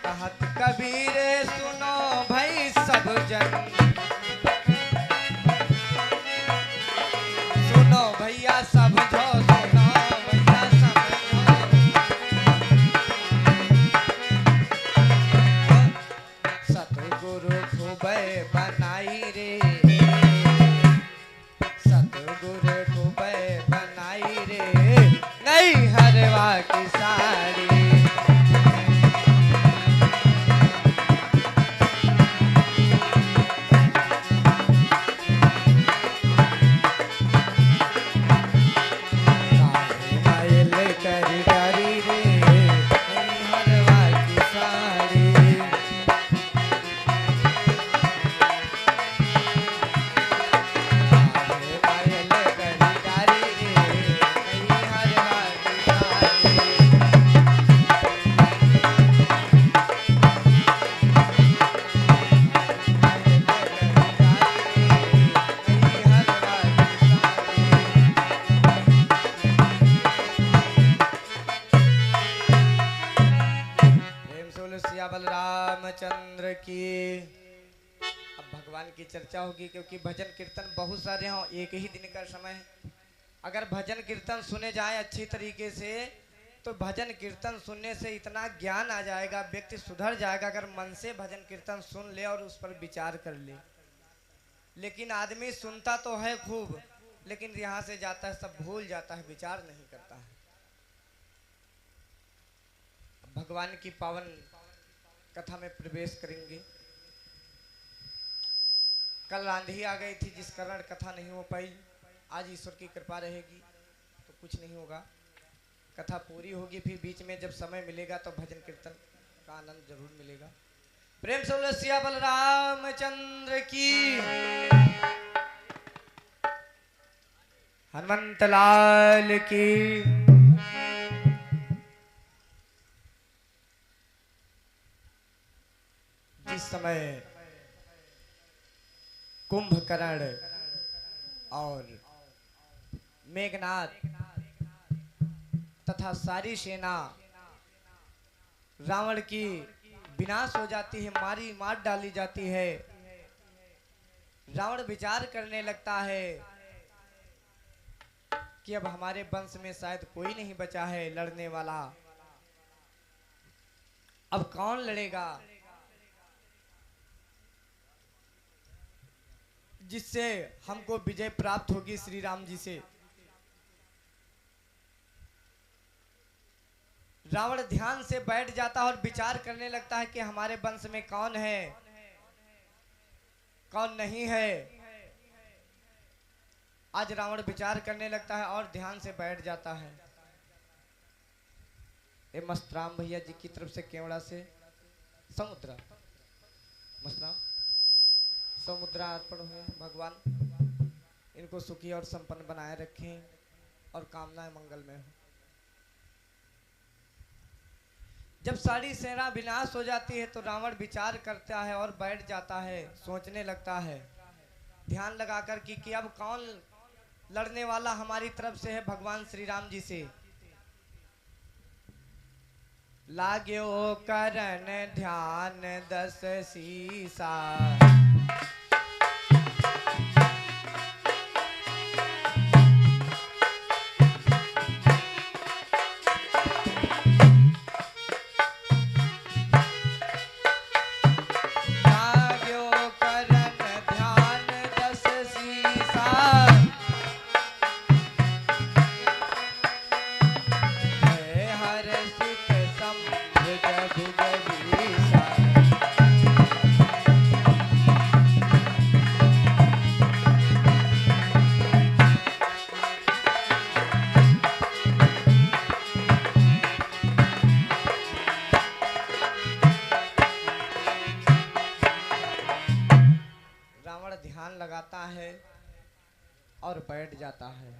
कहत कबीर सुनो भाई सब जन, सुनो भैया समझो, सुनो भैया समझो। सतगुरु खूबे बनाई रे, सतगुरु खूबे बनाई रे, नई हरवा की साड़ी। बलरामचंद्र की। अब भगवान की चर्चा होगी क्योंकि भजन कीर्तन बहुत सारे हैं, एक ही दिन का समय है। अगर भजन कीर्तन सुने जाए अच्छी तरीके से तो भजन कीर्तन सुनने से इतना ज्ञान आ जाएगा, व्यक्ति सुधर जाएगा अगर मन से भजन कीर्तन सुन ले और उस पर विचार कर ले। लेकिन आदमी सुनता तो है खूब, लेकिन यहाँ से जाता है सब भूल जाता है, विचार नहीं करता है। भगवान की पावन कथा में प्रवेश करेंगे। कल आंधी आ गई थी जिस कारण कथा नहीं हो पाई। आज ईश्वर की कृपा रहेगी तो कुछ नहीं होगा, कथा पूरी होगी। फिर बीच में जब समय मिलेगा तो भजन कीर्तन का आनंद जरूर मिलेगा। प्रेम से बोलो सिया बलरामचंद्र की, हनुमंत लाल की। जिस समय कुंभकर्ण और मेघनाथ तथा सारी सेना रावण की विनाश हो जाती है, मार डाली जाती है। रावण विचार करने लगता है कि अब हमारे वंश में शायद कोई नहीं बचा है लड़ने वाला, अब कौन लड़ेगा जिससे हमको विजय प्राप्त होगी श्री राम जी से। रावण ध्यान से बैठ जाता है और विचार करने लगता है कि हमारे वंश में कौन है कौन नहीं है। आज रावण विचार करने लगता है और ध्यान से बैठ जाता है। ये मस्तराम भैया जी की तरफ से केवड़ा से समुद्रा, मस्तराम समुद्रा अर्पण हुए। भगवान इनको सुखी और संपन्न बनाए रखें और कामनाएं मंगलमय हो। जब सारी सेना विनाश हो जाती है तो रावण विचार करता है और बैठ जाता है, सोचने लगता है ध्यान लगाकर कि अब कौन लड़ने वाला हमारी तरफ से है भगवान श्री राम जी से। लाग्यो करन ध्यान दस सीसा, ध्यान लगाता है और बैठ जाता है।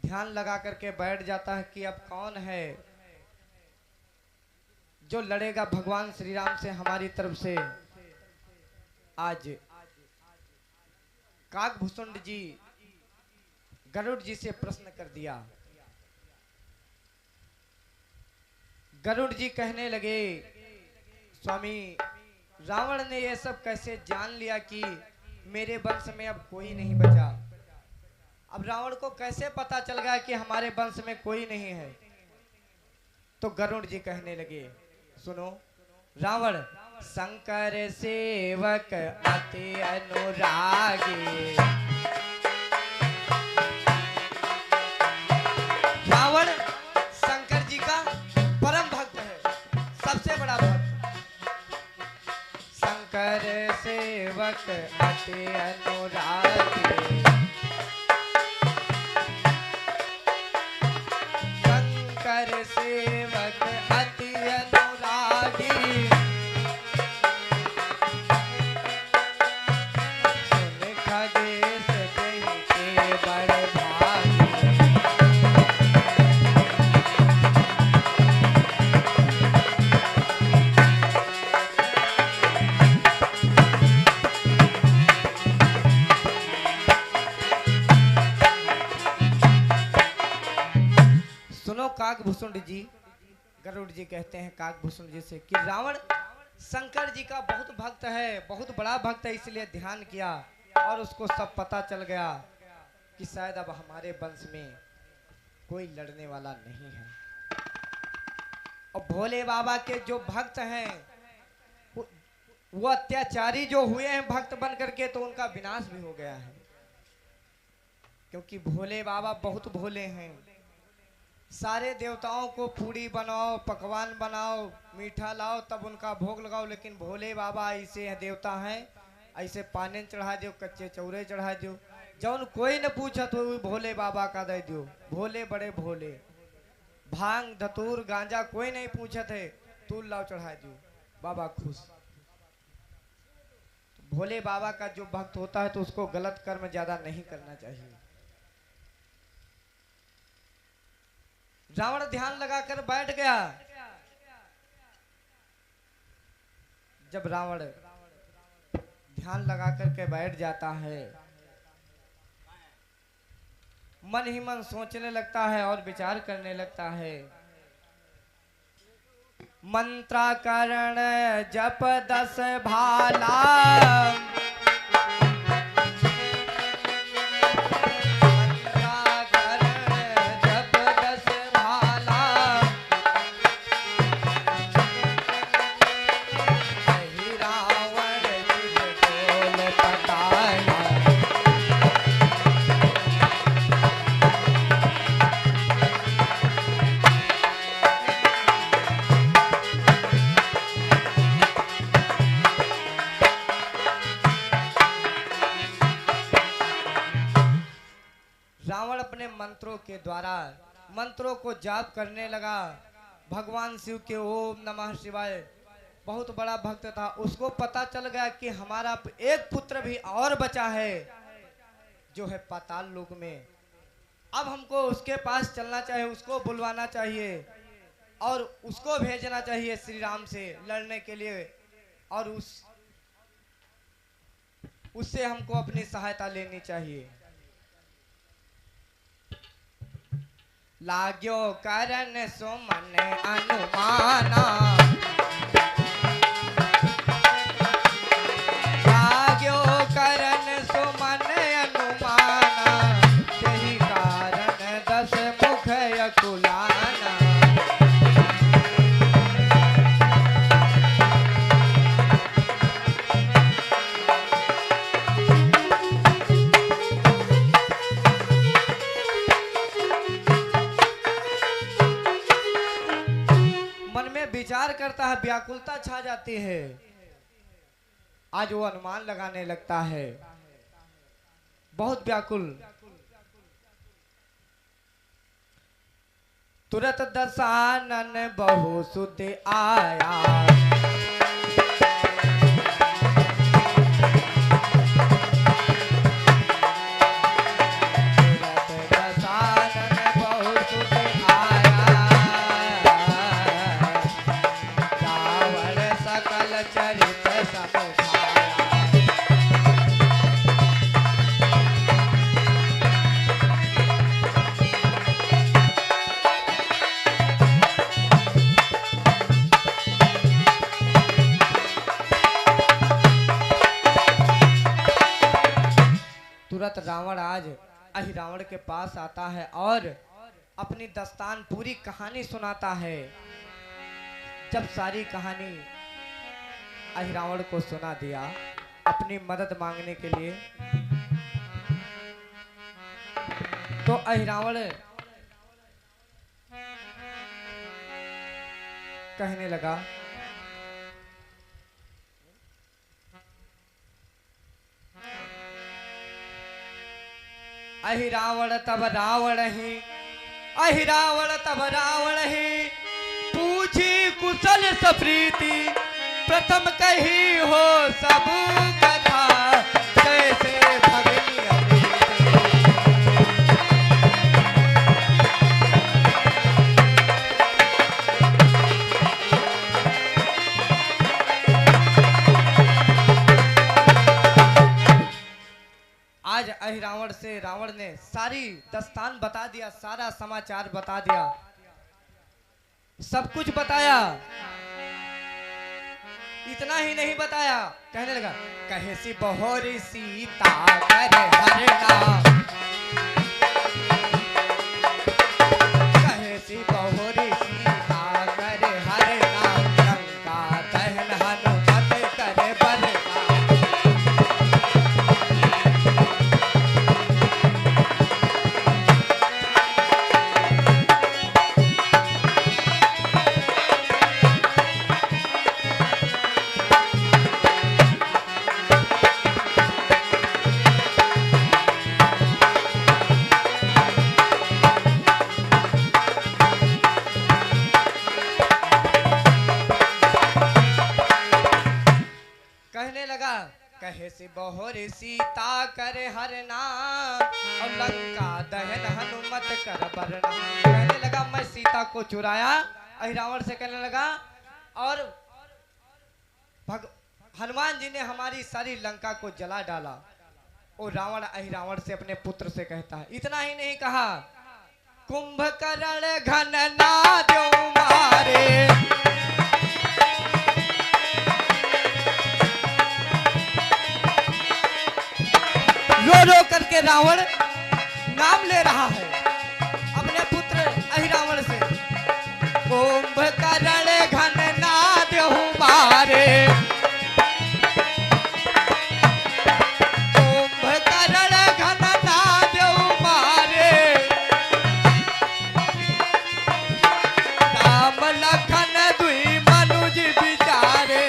ध्यान लगा करके बैठ जाता है कि अब कौन है जो लड़ेगा भगवान श्री राम से हमारी तरफ से। आज काकभूषुंड जी गरुड़ जी से प्रश्न कर दिया। गरुड़ जी कहने लगे, स्वामी रावण ने ये सब कैसे जान लिया कि मेरे वंश में अब कोई नहीं बचा। अब रावण को कैसे पता चल गया कि हमारे वंश में कोई नहीं है। तो गरुड़ जी कहने लगे, सुनो रावण, शंकर सेवक अति अनुरागी। रावण शंकर जी का परम भक्त है, सबसे बड़ा भक्त। शंकर सेवक अति अनुरागी, शंकर सेवक अति अनुरागी, सुन खगेश कहि के बड़ भागी। सुनो काकभूषुंड जी, गरुड़ जी कहते हैं काकभूषुंड जी से कि रावण शंकर जी का बहुत भक्त है, बहुत बड़ा भक्त है, इसलिए ध्यान किया और उसको सब पता चल गया कि शायद अब हमारे वंश में कोई लड़ने वाला नहीं है। और भोले बाबा के जो भक्त हैं वो अत्याचारी जो हुए हैं भक्त बन करके, तो उनका विनाश भी हो गया है। क्योंकि भोले बाबा बहुत भोले हैं। सारे देवताओं को पूड़ी बनाओ, पकवान बनाओ, मीठा लाओ, तब उनका भोग लगाओ, लेकिन भोले बाबा ऐसे देवता हैं, ऐसे पानी चढ़ा दो, कच्चे चौरे चढ़ा दो, जौन कोई न पूछत हो भोले बाबा का दे दो। भोले बड़े भोले, भांग धतूर गांजा कोई नहीं पूछत है, तूल लाओ चढ़ा दो, बाबा खुश। तो भोले बाबा का जो भक्त होता है तो उसको गलत कर्म ज्यादा नहीं करना चाहिए। रावण ध्यान लगाकर बैठ गया। जब रावण ध्यान लगा करके बैठ जाता है, मन ही मन सोचने लगता है और विचार करने लगता है। मंत्राकरण जप 10 भाला, रावण अपने मंत्रों के द्वारा मंत्रों को जाप करने लगा। भगवान शिव के ओम नमः शिवाय, बहुत बड़ा भक्त था। उसको पता चल गया कि हमारा एक पुत्र भी और बचा है जो है पाताल लोक में। अब हमको उसके पास चलना चाहिए, उसको बुलवाना चाहिए और उसको भेजना चाहिए श्री राम से लड़ने के लिए, और उससे हमको अपनी सहायता लेनी चाहिए। लाग्यो करन सुमन अनुमाना, लाग्यो करन सुमन अनुमाना, यही कारण 10 मुख अकुलाना। विचार करता है, व्याकुलता छा जाती है। आज वो अनुमान लगाने लगता है, बहुत व्याकुल। तुरत दशानन बहु सुत आया, अहिरावण के पास आता है और अपनी दस्तान पूरी कहानी सुनाता है। जब सारी कहानी अहिरावण को सुना दिया अपनी मदद मांगने के लिए, तो अहिरावण कहने लगा, अहिरावण तब रावण ही, अहिरावण तब रावण ही, पूछी कुशल सप्रीति, प्रथम कही हो सब कथा, कैसे भगनी आज अहिरावण से रावण ने सारी दस्तान बता दिया, सारा समाचार बता दिया, सब कुछ बताया। इतना ही नहीं बताया, कहने लगा, कहे सी बहोरी सीता करे हरना, कहे सी बहोरी सीता करे हरना, लंका दहन हनुमत करे बरना। कहे से बहोरी सीता करे हरना, और लंका दहन हनुमत कर बरना। कहने लगा मैं सीता को चुराया, अहिरावण से कहने लगा, और हनुमान जी ने हमारी सारी लंका को जला डाला। और रावण अहिरावण से अपने पुत्र से कहता है, इतना ही नहीं कहा, कुंभकर्ण घन नाद्यो मारे, रो रो करके रावण नाम ले रहा है अपने पुत्र अहिरावण से। कुंभकर्ण घन नाद्यो मारे, कुंभकर्ण घन नाद्यो मारे, राम लखन दुई मनुज बिचारे।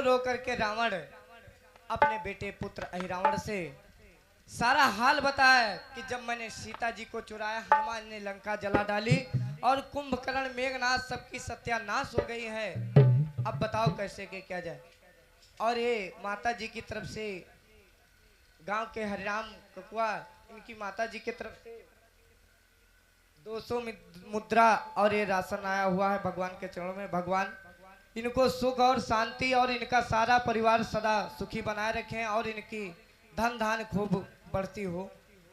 रो करके रावण अपने बेटे पुत्र अहिरावण से सारा हाल बताया कि जब मैंने सीता जी को चुराया, हनुमान ने लंका जला डाली और कुंभकर्ण मेघनाथ सबकी सत्यानाश हो गई है। अब बताओ कैसे के क्या जाए। और ये माता जी की तरफ से, गांव के हरिराम ककुआ, इनकी माता जी की तरफ से 200 मुद्रा और ये राशन आया हुआ है भगवान के चरणों में। भगवान इनको सुख और शांति और इनका सारा परिवार सदा सुखी बनाए रखें और इनकी धन धान खूब बढ़ती हो।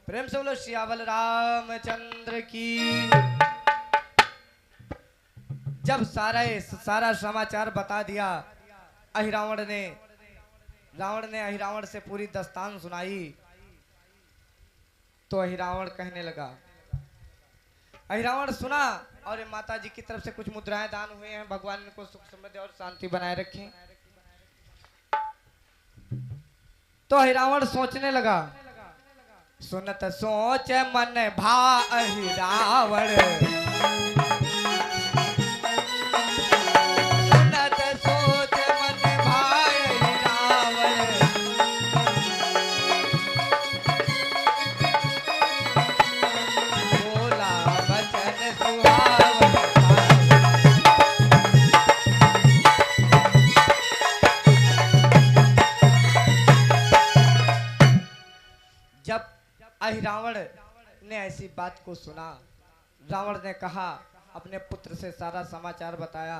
प्रेम से बोलो सियावल रामचंद्र की। जब सारा समाचार बता दिया रावण ने अहिरावण से पूरी दास्तान सुनाई, तो अहिरावण कहने लगा, अहिरावण सुना और माता जी की तरफ से कुछ मुद्राएं दान हुए हैं, भगवान इनको सुख समृद्धि और शांति बनाए रखें। तो अहिरावण सोचने लगा, सुनत सोच मन भा अहिरावण, सुनत सोच मन भा अहिरावण, बोला बचन सुहावन। जब अहिरावण ने ऐसी बात को सुना, रावण ने कहा, अपने पुत्र से सारा समाचार बताया,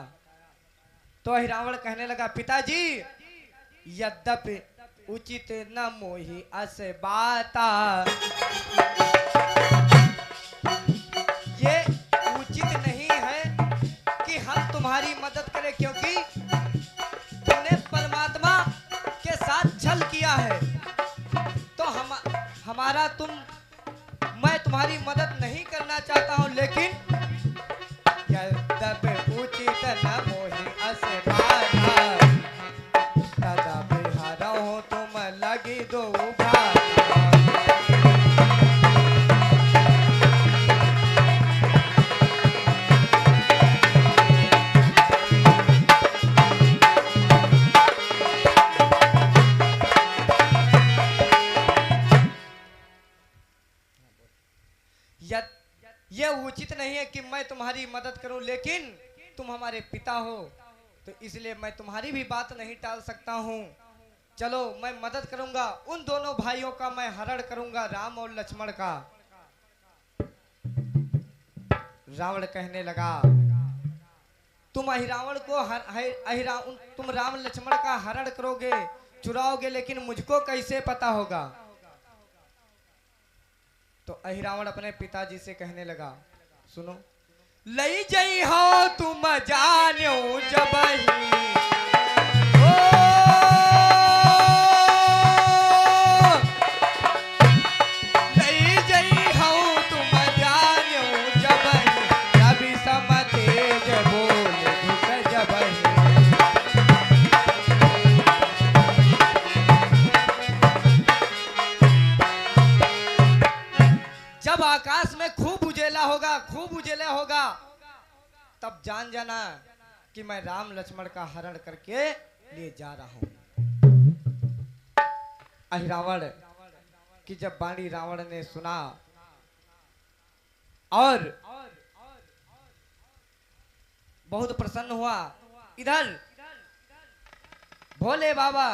तो अहिरावण कहने लगा, पिताजी यद्यपि उचित न मोहि अस बाता, ये उचित नहीं है कि हम तुम्हारी मदद करें, क्योंकि तुमने परमात्मा के साथ छल किया है। तो हमारा मैं तुम्हारी मदद नहीं करना चाहता हूं, लेकिन यद्यपि उचित न मोहि असमाना, तदपि हरहु तुम लगी दो भाना। ये उचित नहीं है कि मैं तुम्हारी मदद करूं, लेकिन तुम हमारे पिता हो, तो इसलिए मैं तुम्हारी भी बात नहीं टाल सकता हूं। चलो मैं मदद करूंगा, उन दोनों भाइयों का मैं हरण करूंगा, राम और लक्ष्मण का। रावण कहने लगा, तुम अहिरावण को तुम राम लक्ष्मण का हरण करोगे, चुराओगे, लेकिन मुझको कैसे पता होगा? तो अहिरावण अपने पिताजी से कहने लगा, सुनो, लई जई हो तुम जानो जबहि, लई जई हो तुम जानो जबहि, रवि सम तेज बोल दुख जबहि। जब आकाश में खूब उजेला होगा, तब जान जाना कि मैं राम लक्ष्मण का हरण करके लिए जा रहा हूं। अहिरावण की जब बाणी रावण ने सुना और बहुत प्रसन्न हुआ। इधर भोले बाबा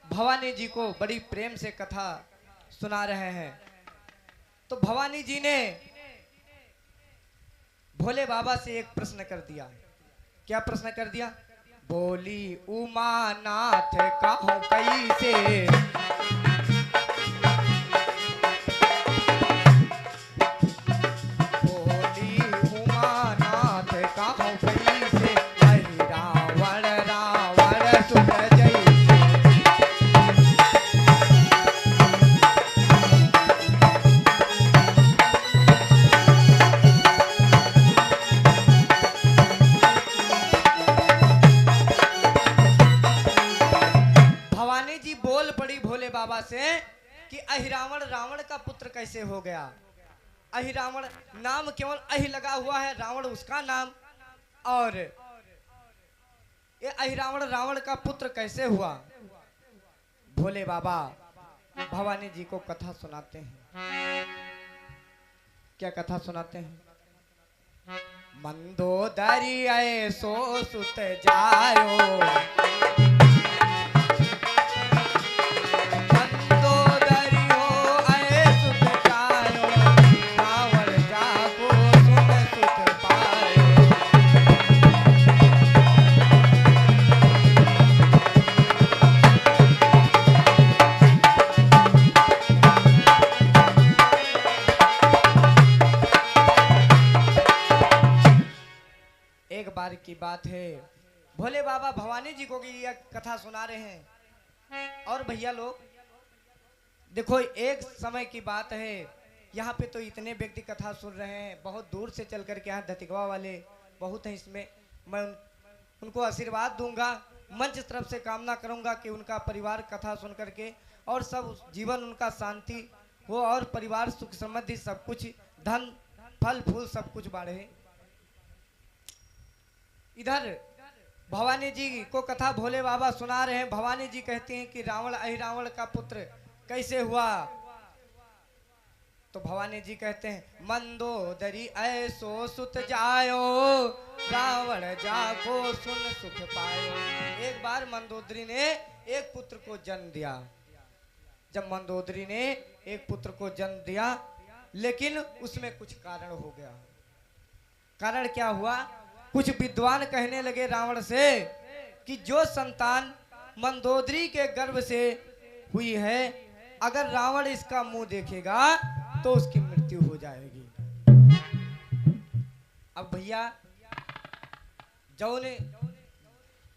भवानी जी को बड़ी प्रेम से कथा सुना रहे हैं। तो भवानी जी ने भोले बाबा से एक प्रश्न कर दिया। क्या प्रश्न कर दिया? बोली उमानाथ कहूं कैसे, बोली उमानाथ कहूं कैसे, रावण रावण सुत जैसे। बाबा से कि अहिरावण रावण का पुत्र कैसे हो गया। अहिरावण नाम केवल अहि लगा हुआ है, रावण उसका नाम, और ये अहिरावण रावण का पुत्र कैसे हुआ। भोले बाबा भवानी जी को कथा सुनाते हैं। क्या कथा सुनाते हैं? मंदोदरी ऐसो सुत जायो, की बात है। भोले बाबा भवानी जी को यह कथा सुना रहे हैं। और भैया लोग देखो, एक समय की बात है, यहाँ पे तो इतने व्यक्ति कथा सुन रहे हैं, बहुत दूर से चल करके यहाँ धतिकवा वाले बहुत हैं। इसमें मैं उनको आशीर्वाद दूंगा, मंच तरफ से कामना करूंगा कि उनका परिवार कथा सुन करके और सब जीवन उनका शांति हो और परिवार सुख समृद्धि सब कुछ, धन फल फूल सब कुछ बढ़े। इधर भवानी जी को कथा भोले बाबा सुना रहे हैं। भवानी जी कहते हैं कि रावण अहिरावण का पुत्र कैसे हुआ। तो भवानी जी कहते हैं, मंदोदरी ऐसो सुत जायो, रावण जाको सुन सुख पायो। एक बार मंदोदरी ने एक पुत्र को जन्म दिया। जब मंदोदरी ने एक पुत्र को जन्म दिया, लेकिन उसमें कुछ कारण हो गया। कारण क्या हुआ? कुछ विद्वान कहने लगे रावण से कि जो संतान मंदोदरी के गर्भ से हुई है, अगर रावण इसका मुंह देखेगा तो उसकी मृत्यु हो जाएगी। अब भैया जौन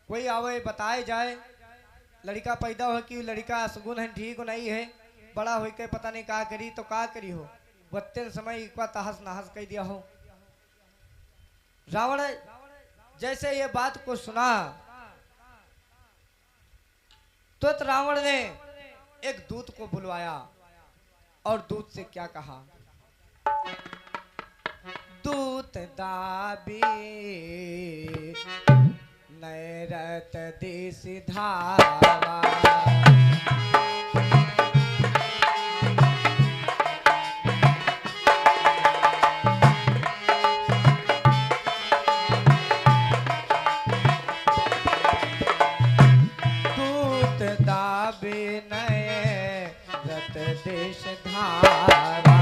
कोई आवे बताए जाए लड़का पैदा हो कि लड़का सुगुन है ठीक नहीं है, बड़ा हो के पता नहीं का करी तो का करी हो, बत्ते समय एक बार तहस नहस कह दिया हो। रावण जैसे ये बात को सुना तो रावण ने एक दूत को बुलवाया और दूत से क्या कहा, दूत दाबी नैरत दिस धावा, दूत दाबी नैरत दिस धावा,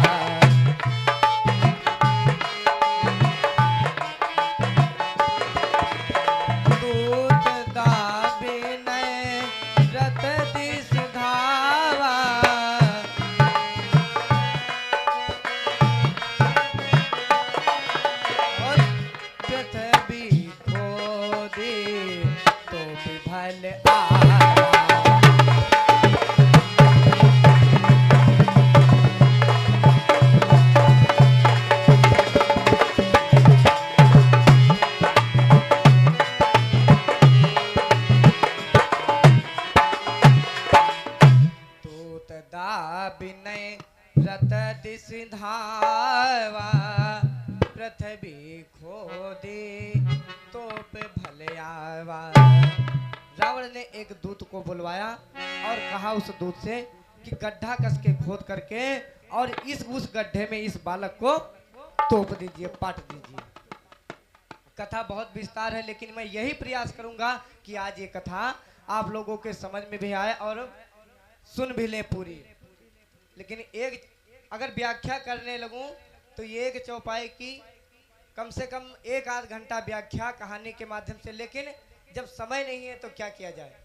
विनय रत दिस धावा, पृथ्वी खोदी तो पे भले आवा। रावण ने एक दूत को बुलवाया और कहा उस दूत से कि गड्ढा कस के खोद करके और उस गड्ढे में इस बालक को तोप दीजिए, पाट दीजिए। कथा बहुत विस्तार है लेकिन मैं यही प्रयास करूंगा कि आज ये कथा आप लोगों के समझ में भी आए और सुन भी लें पूरी। लेकिन एक अगर व्याख्या करने लगूं तो ये एक चौपाई की कम से कम 1-8 घंटा व्याख्या कहानी के माध्यम से, लेकिन जब समय नहीं है तो क्या किया जाए।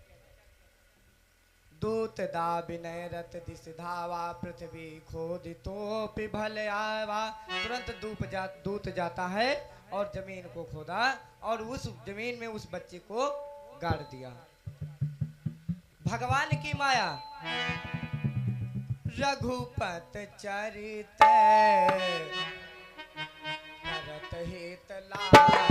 दूत दाबिनय रथ दिस धावा, पृथ्वी खोदी तो पिभल आवा। तुरंत दूत जाता है और जमीन को खोदा और उस जमीन में उस बच्चे को गाड़ दिया। भगवान की माया रघुपत चरित करत हित लागे,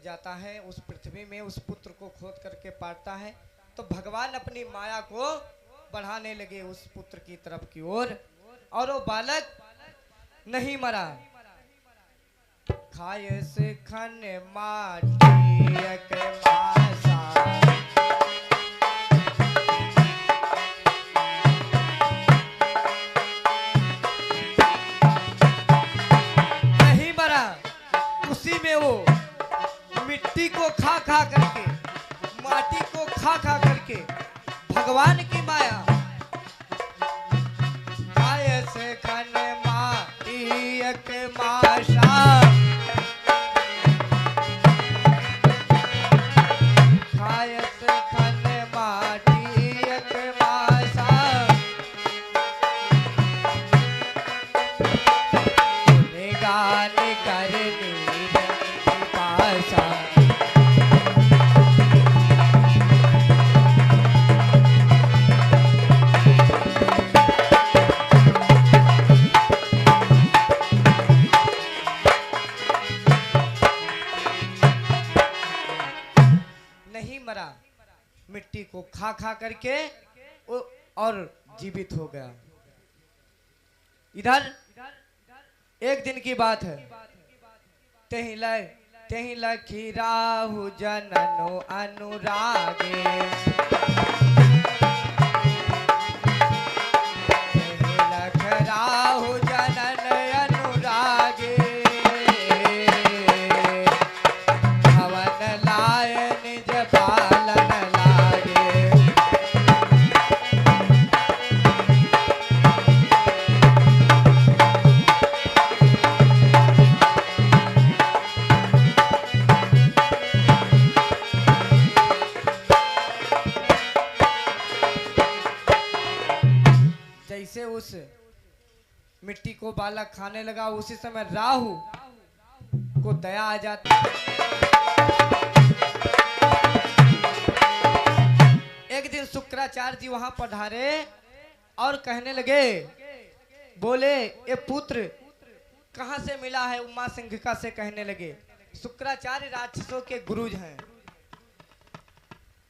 जाता है उस पृथ्वी में उस पुत्र को खोद करके पाटता है, तो भगवान अपनी माया को बढ़ाने लगे उस पुत्र की तरफ की ओर और वो बालक नहीं मरा। खाए से खन माटी के मासा, नहीं मरा, उसी में वो मिट्टी को खा खा करके, माटी को खा खा करके भगवान की माया खाए से खन माटी के मासा, खाए से खन माटी के मासा, गान करनी पासा। नहीं मरा, मिट्टी को खा खा करके और जीवित हो गया। इधर एक दिन की बात है। तेहि लखी राहु जननो अनुरागे, तेहि लख राहु जनन अनुरागे, भवन लाय निज पालन लागे। जैसे उस मिट्टी को बालक खाने लगा, उसी समय राहु को दया आ जाती। एक दिन शुक्राचार्य जी वहां पधारे और कहने लगे, बोले ये पुत्र कहां से मिला है? उमा सिंघिका से कहने लगे। शुक्राचार्य राक्षसों के गुरुज हैं।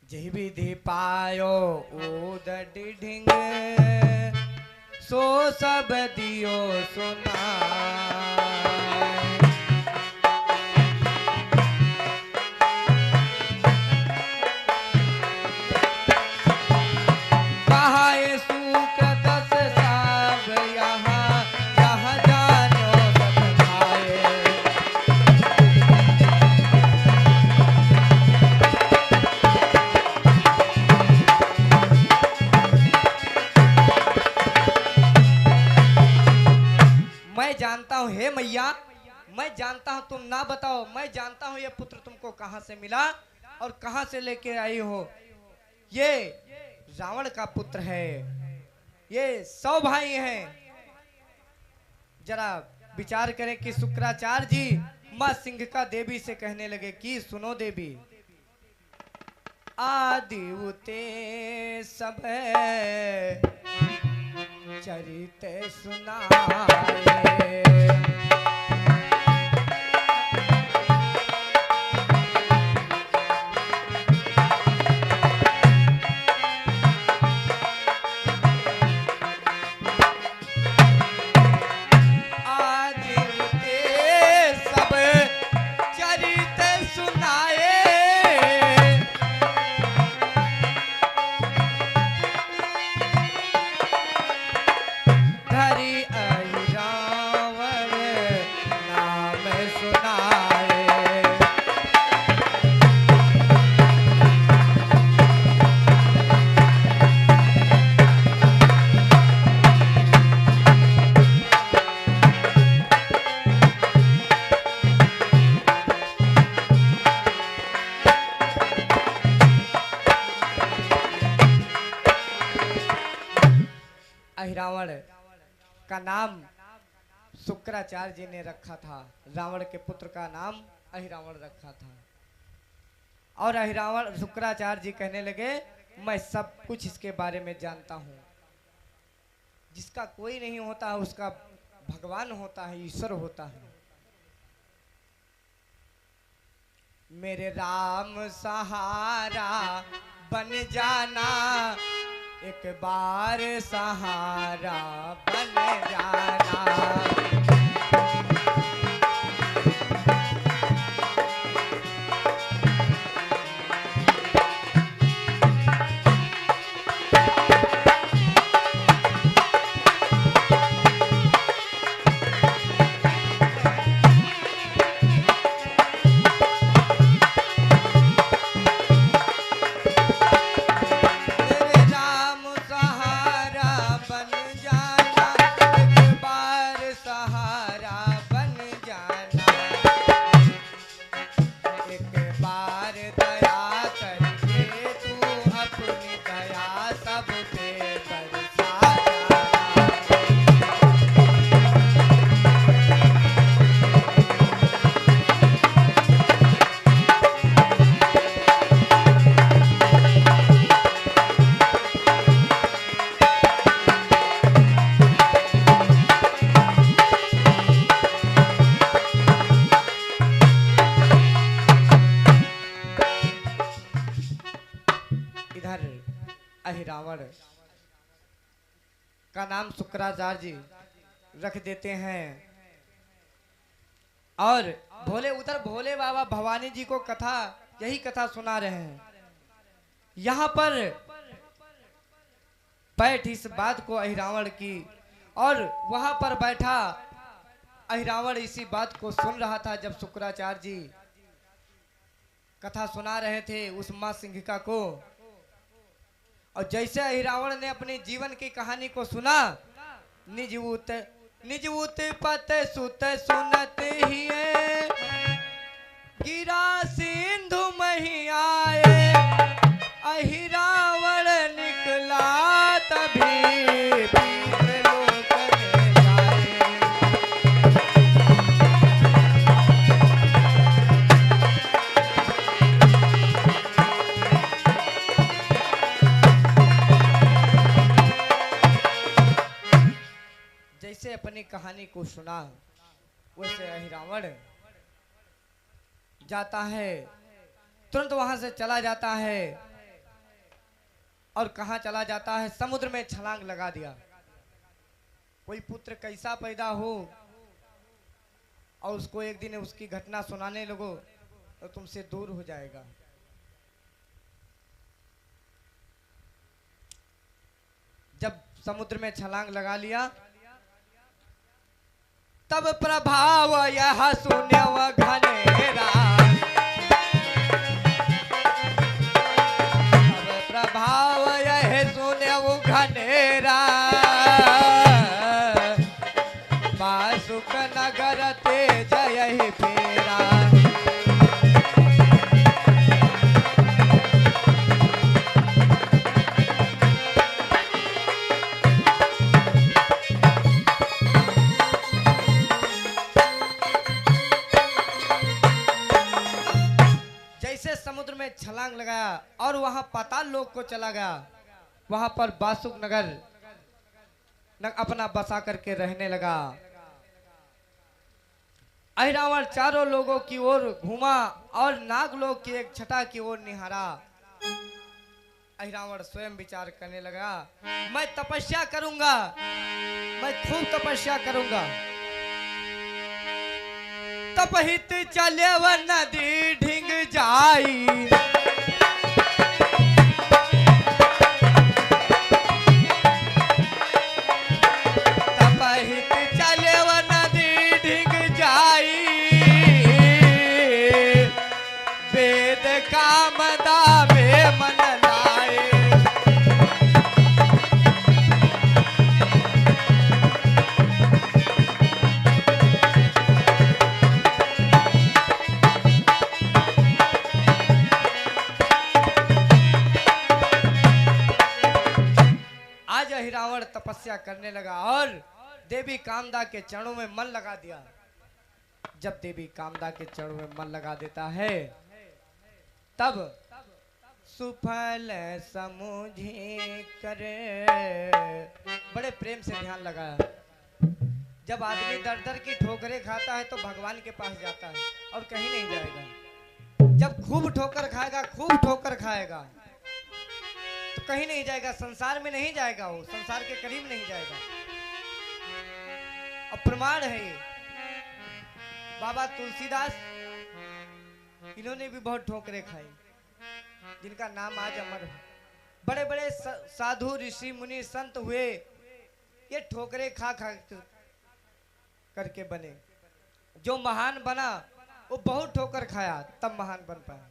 जही विधि पायो उदड ढिंग, सो सब दियो सुनाय। कहाए सुकृत सब यहाँ, यहाँ जानो सत खाए। मैं जानता हूँ हे मैया, मैं जानता हूँ, तुम ना बताओ, मैं जानता हूँ ये पुत्र तुमको कहाँ से मिला और कहाँ से लेके आई हो। ये रावण का पुत्र है, ये 100 भाई हैं। जरा विचार करें कि शुक्राचार्य जी माँ सिंघिका देवी से कहने लगे कि सुनो देवी, आदि उते सब चरित सुनाए। अहिरावण का नाम शुक्राचार्य जी ने रखा था। रावण के पुत्र का नाम अहिरावण रखा था। और अहिरावण शुक्राचार्य जी कहने लगे, मैं सब कुछ इसके बारे में जानता हूँ। जिसका कोई नहीं होता है उसका भगवान होता है, ईश्वर होता है। मेरे राम सहारा बन जाना, एक बार सहारा बन जाना। अहिरावण का नाम शुक्राचार्य जी रख देते हैं। और भोले बाबा भवानी जी को कथा, यही कथा सुना रहे हैं। यहाँ पर बैठ इस बात को अहिरावण की, और वहां पर बैठा अहिरावण इसी बात को सुन रहा था। जब शुक्राचार्य जी कथा सुना रहे थे उस मां सिंहिका को, और जैसे अहिरावण ने अपने जीवन की कहानी को सुना, निजवूत पत सुत सुनत ही गिरा सिंधु मही आए, अहिरावण निकला तभी पीर लोक में जाए। जैसे अपनी कहानी को सुना वैसे अहिरावण जाता है, तुरंत वहां से चला जाता है। और कहां चला जाता है? समुद्र में छलांग लगा दिया। कोई पुत्र कैसा पैदा हो और उसको एक दिन उसकी घटना सुनाने लगो तो तुमसे दूर हो जाएगा। जब समुद्र में छलांग लगा लिया, तब प्रभाव यह सुन्यव घनेरा, तब प्रभाव यह सुन्यव घनेरा, बासुक नगर तेज यही फेरा। समुद्र में छलांग लगाया और वहां पाताल लोक को चला गया। वहां पर बासुक नगर अपना बसा करके रहने लगा। अहिरावण चारों लोगों की ओर घूमा और नागलोक की एक छटा की ओर निहारा। अहिरावण स्वयं विचार करने लगा, मैं तपस्या करूंगा, मैं खूब तपस्या करूंगा। तपहित चले व नदी ढिंग जाई, तपहित चले व नदी ढिंग जाई, वेद कामदा में मन लाए। अहिरावण तपस्या करने लगा और देवी कामदा के चरणों में मन लगा दिया। जब देवी कामदा के चरणों में मन लगा देता है, तब सुफल समुझे कर, बड़े प्रेम से ध्यान लगाया। जब आदमी दर दर की ठोकरें खाता है तो भगवान के पास जाता है और कहीं नहीं जाएगा। जब खूब ठोकर खाएगा, खूब ठोकर खाएगा तो कहीं नहीं जाएगा, संसार में नहीं जाएगा, वो संसार के करीब नहीं जाएगा। अब प्रमाण है ये। बाबा तुलसीदास, इन्होंने भी बहुत ठोकरें खाई, जिनका नाम आज अमर है। बड़े बड़े साधु ऋषि मुनि संत हुए, ये ठोकरें खा खा करके बने। जो महान बना वो बहुत ठोकर खाया, तब महान बन पाया।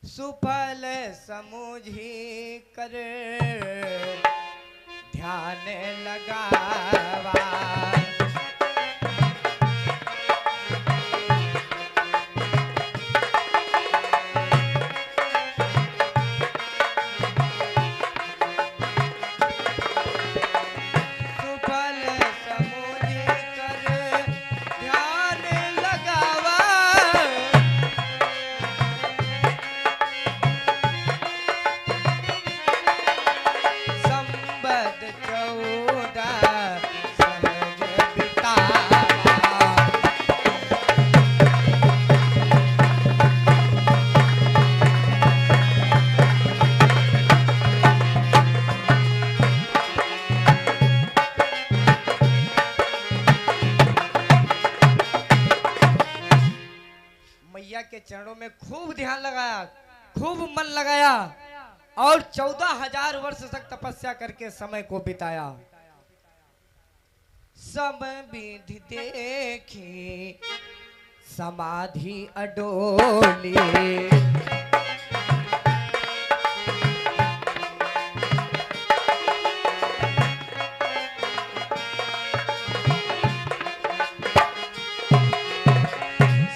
सुफल समुझी कर ध्यान लगावा, संबद 14 के चरणों में खूब ध्यान लगाया, खूब मन लगाया और 14,000 वर्ष तक तपस्या करके समय को बिताया। सब विधि देखी समाधि अडोली,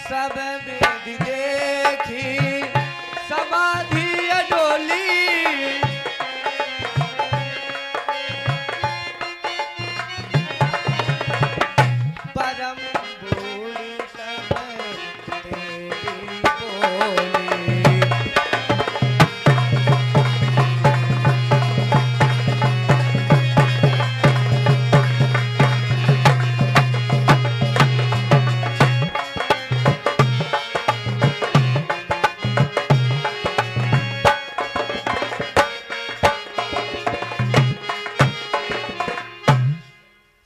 सब विधि देखी समाधि अडोली, परम बूढ़ी तब देवी बोली।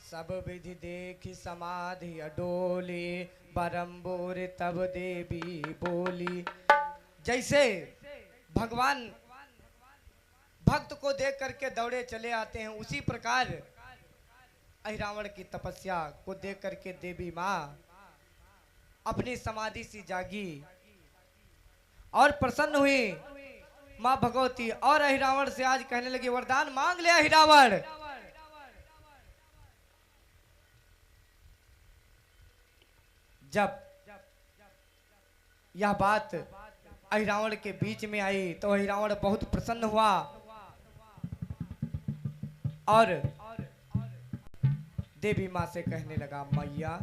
सब विधि देखी समाधि अडोली, बरम्बोर तब देवी बोली। जैसे भगवान भक्त को देख करके दौड़े चले आते हैं, उसी प्रकार अहिरावण की तपस्या को देख करके देवी माँ अपनी समाधि से जागी और प्रसन्न हुई माँ भगवती, और अहिरावण से आज कहने लगी वरदान मांग ले अहिरावण। जब यह बात अहिरावण के बीच में आई तो अहिरावण बहुत प्रसन्न हुआ और देवी माँ से कहने लगा मैया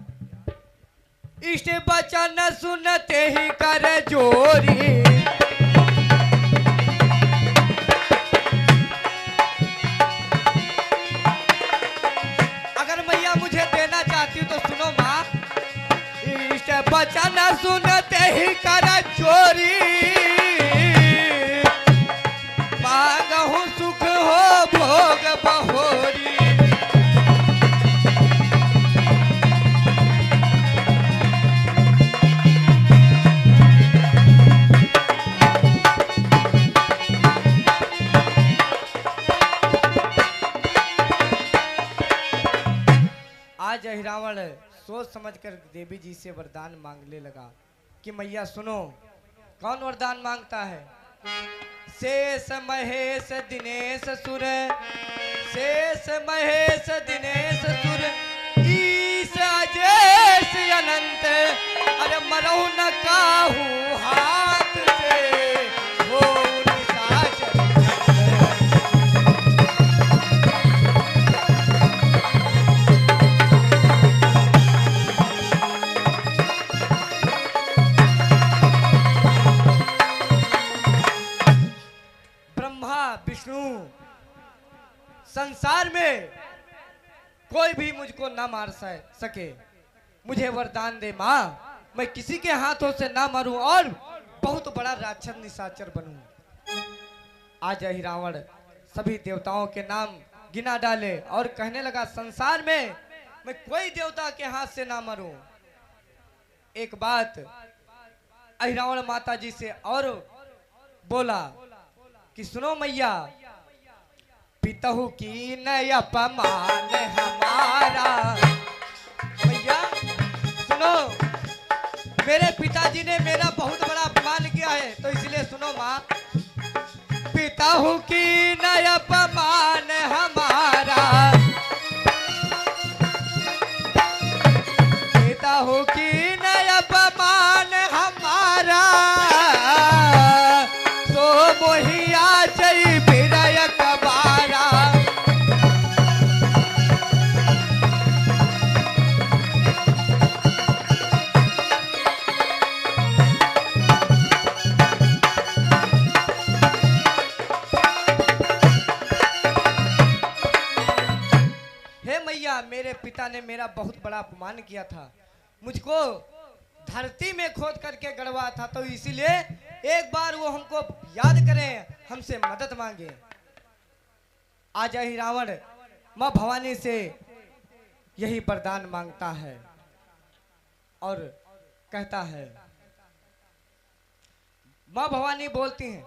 इष्ट वचन सुनते ही कर जोरी, अगर मैया मुझे देना चाहती तो सुनो माँ, इष्ट वचन सुनते ही कर चोरी, मांगहु सुख हो भोग बहोरी। आज अहिरावण सोच समझकर देवी जी से वरदान मांगने लगा कि मैया सुनो, कौन वरदान मांगता है? शेष महेश दिनेश सुर, शेष महेश दिनेश सुर, ईश अजेश अनंत, अरे मरहु न काहू हाथ से, हो निशाचर विष्णु, संसार में कोई भी मुझको ना मार सके, मुझे वरदान दे माँ, मैं किसी के हाथों से ना मरूं और बहुत बड़ा राक्षस निशाचर बनूं। आज अहिरावण सभी देवताओं के नाम गिना डाले और कहने लगा संसार में मैं कोई देवता के हाथ से ना मरूं। एक बात अहिरावण माता जी से और बोला कि सुनो मैया, पितहु की नय अपमान हमारा, मैया सुनो, मेरे पिताजी ने मेरा बहुत बड़ा अपमान किया है, तो इसलिए सुनो माँ, पितहु की नय अपमान हमारा, पितहु की नय अपमान हमारा, तो मोहिया जय विरय कबारा। हे मैया, मेरे पिता ने मेरा बहुत बड़ा अपमान किया था, मुझको धरती में खोद करके गड़वा था, तो इसीलिए एक बार वो हमको याद करें, हमसे मदद मांगे। आज अहिरावण माँ भवानी से यही वरदान मांगता है और कहता है माँ भवानी बोलती हैं,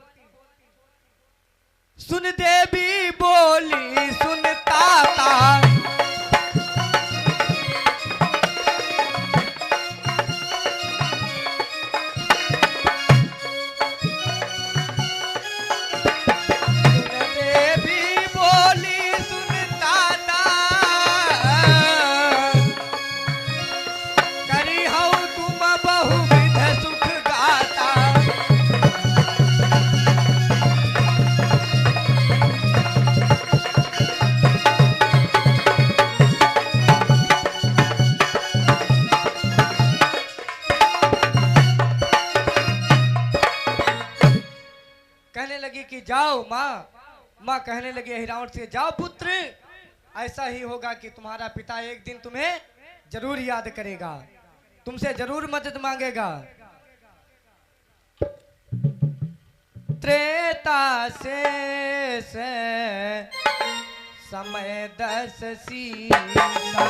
सुन देवी बोली सुन ताता, कि जाओ माँ। माँ कहने लगी हिरावण से, जाओ पुत्र, ऐसा ही होगा कि तुम्हारा पिता एक दिन तुम्हें जरूर याद करेगा, तुमसे जरूर मदद मांगेगा। त्रेता से समय 10 सीता,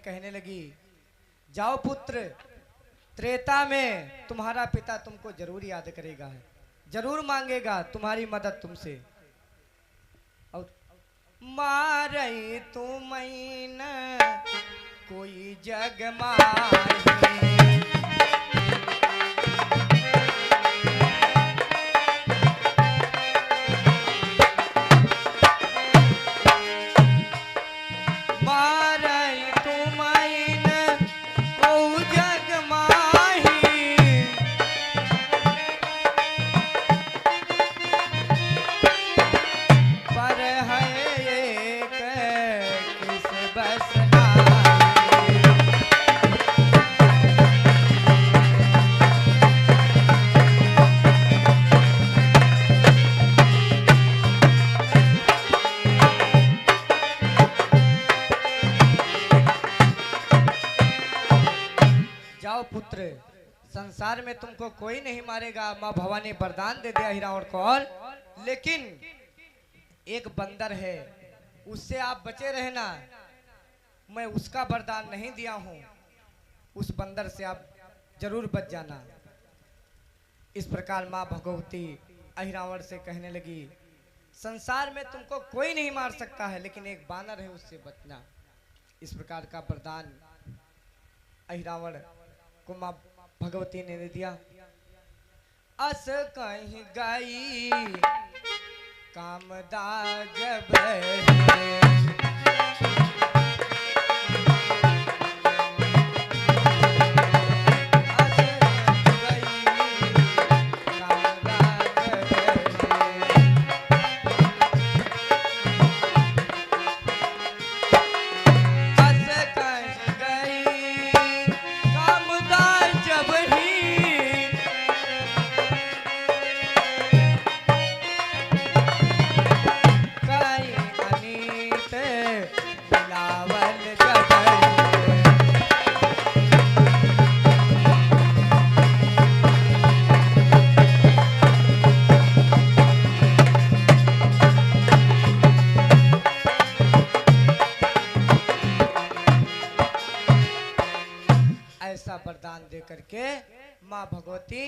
कहने लगी, जाओ पुत्र, त्रेता में तुम्हारा पिता तुमको जरूर याद करेगा, जरूर मांगेगा तुम्हारी मदद तुमसे। और मारई तुम न कोई जग माही, पुत्र, संसार में तुमको कोई नहीं मारेगा। माँ भवानी वरदान दे दिया हिरावण को, और लेकिन एक बंदर है, उससे आप बचे रहना, मैं उसका वरदान नहीं दिया हूं, उस बंदर से आप जरूर बच जाना। इस प्रकार माँ भगवती अहिरावण से कहने लगी, संसार में तुमको कोई नहीं मार सकता है, लेकिन एक बानर है, उससे बचना। इस प्रकार का वरदान अहिरावण को माँ भगवती ने दे दिया। अस कहीं गई कामदा जब वरदान दे करके माँ भगवती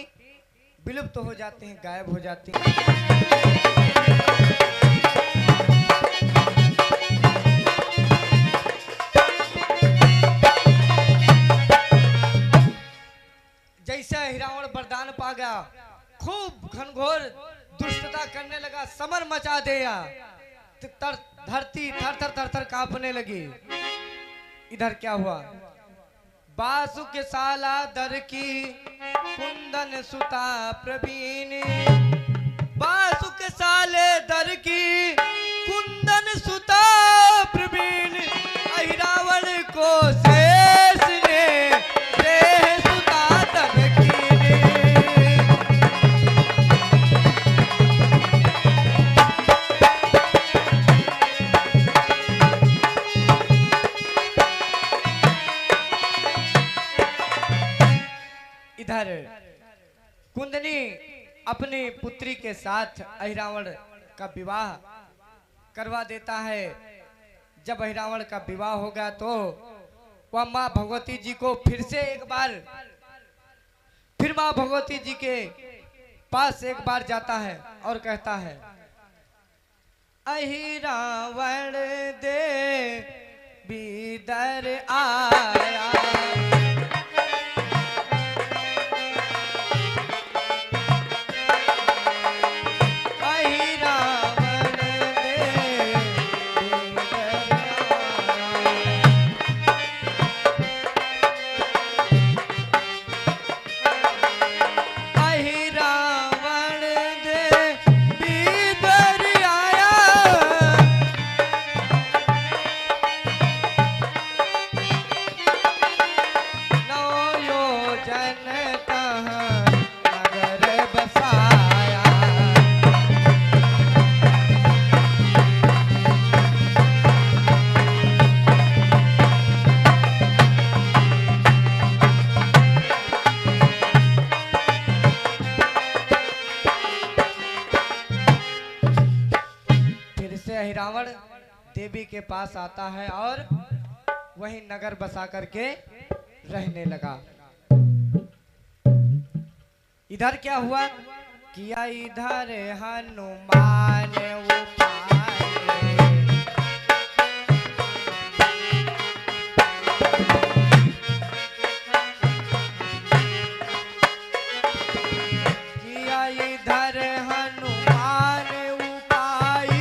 विलुप्त हो जाती हैं, गायब हो जाती हैं। समर मचा दिया, धरती थर थर थर थर कांपने लगी। इधर क्या हुआ? बासुक साला दर की कुंदन सुता प्रवीण, बासुक साले दर की कुंदन सुता प्रवीण, अहिरावण को शेष ने देह सुता दर की। इधर कुंदनी अपनी पुत्री के साथ अहिरावण का विवाह करवा देता है। जब अहिरावण का विवाह होगा तो वह माँ भगवती जी को फिर से एक बार फिर माँ भगवती जी के पास एक बार जाता है और कहता है, अहिरावण दे बीदर आया, अहिरावण देवी के पास आता है और वही नगर बसा करके रहने लगा। इधर क्या हुआ? किया इधर हनुमान उपाय, किया इधर हनुमान उपाय,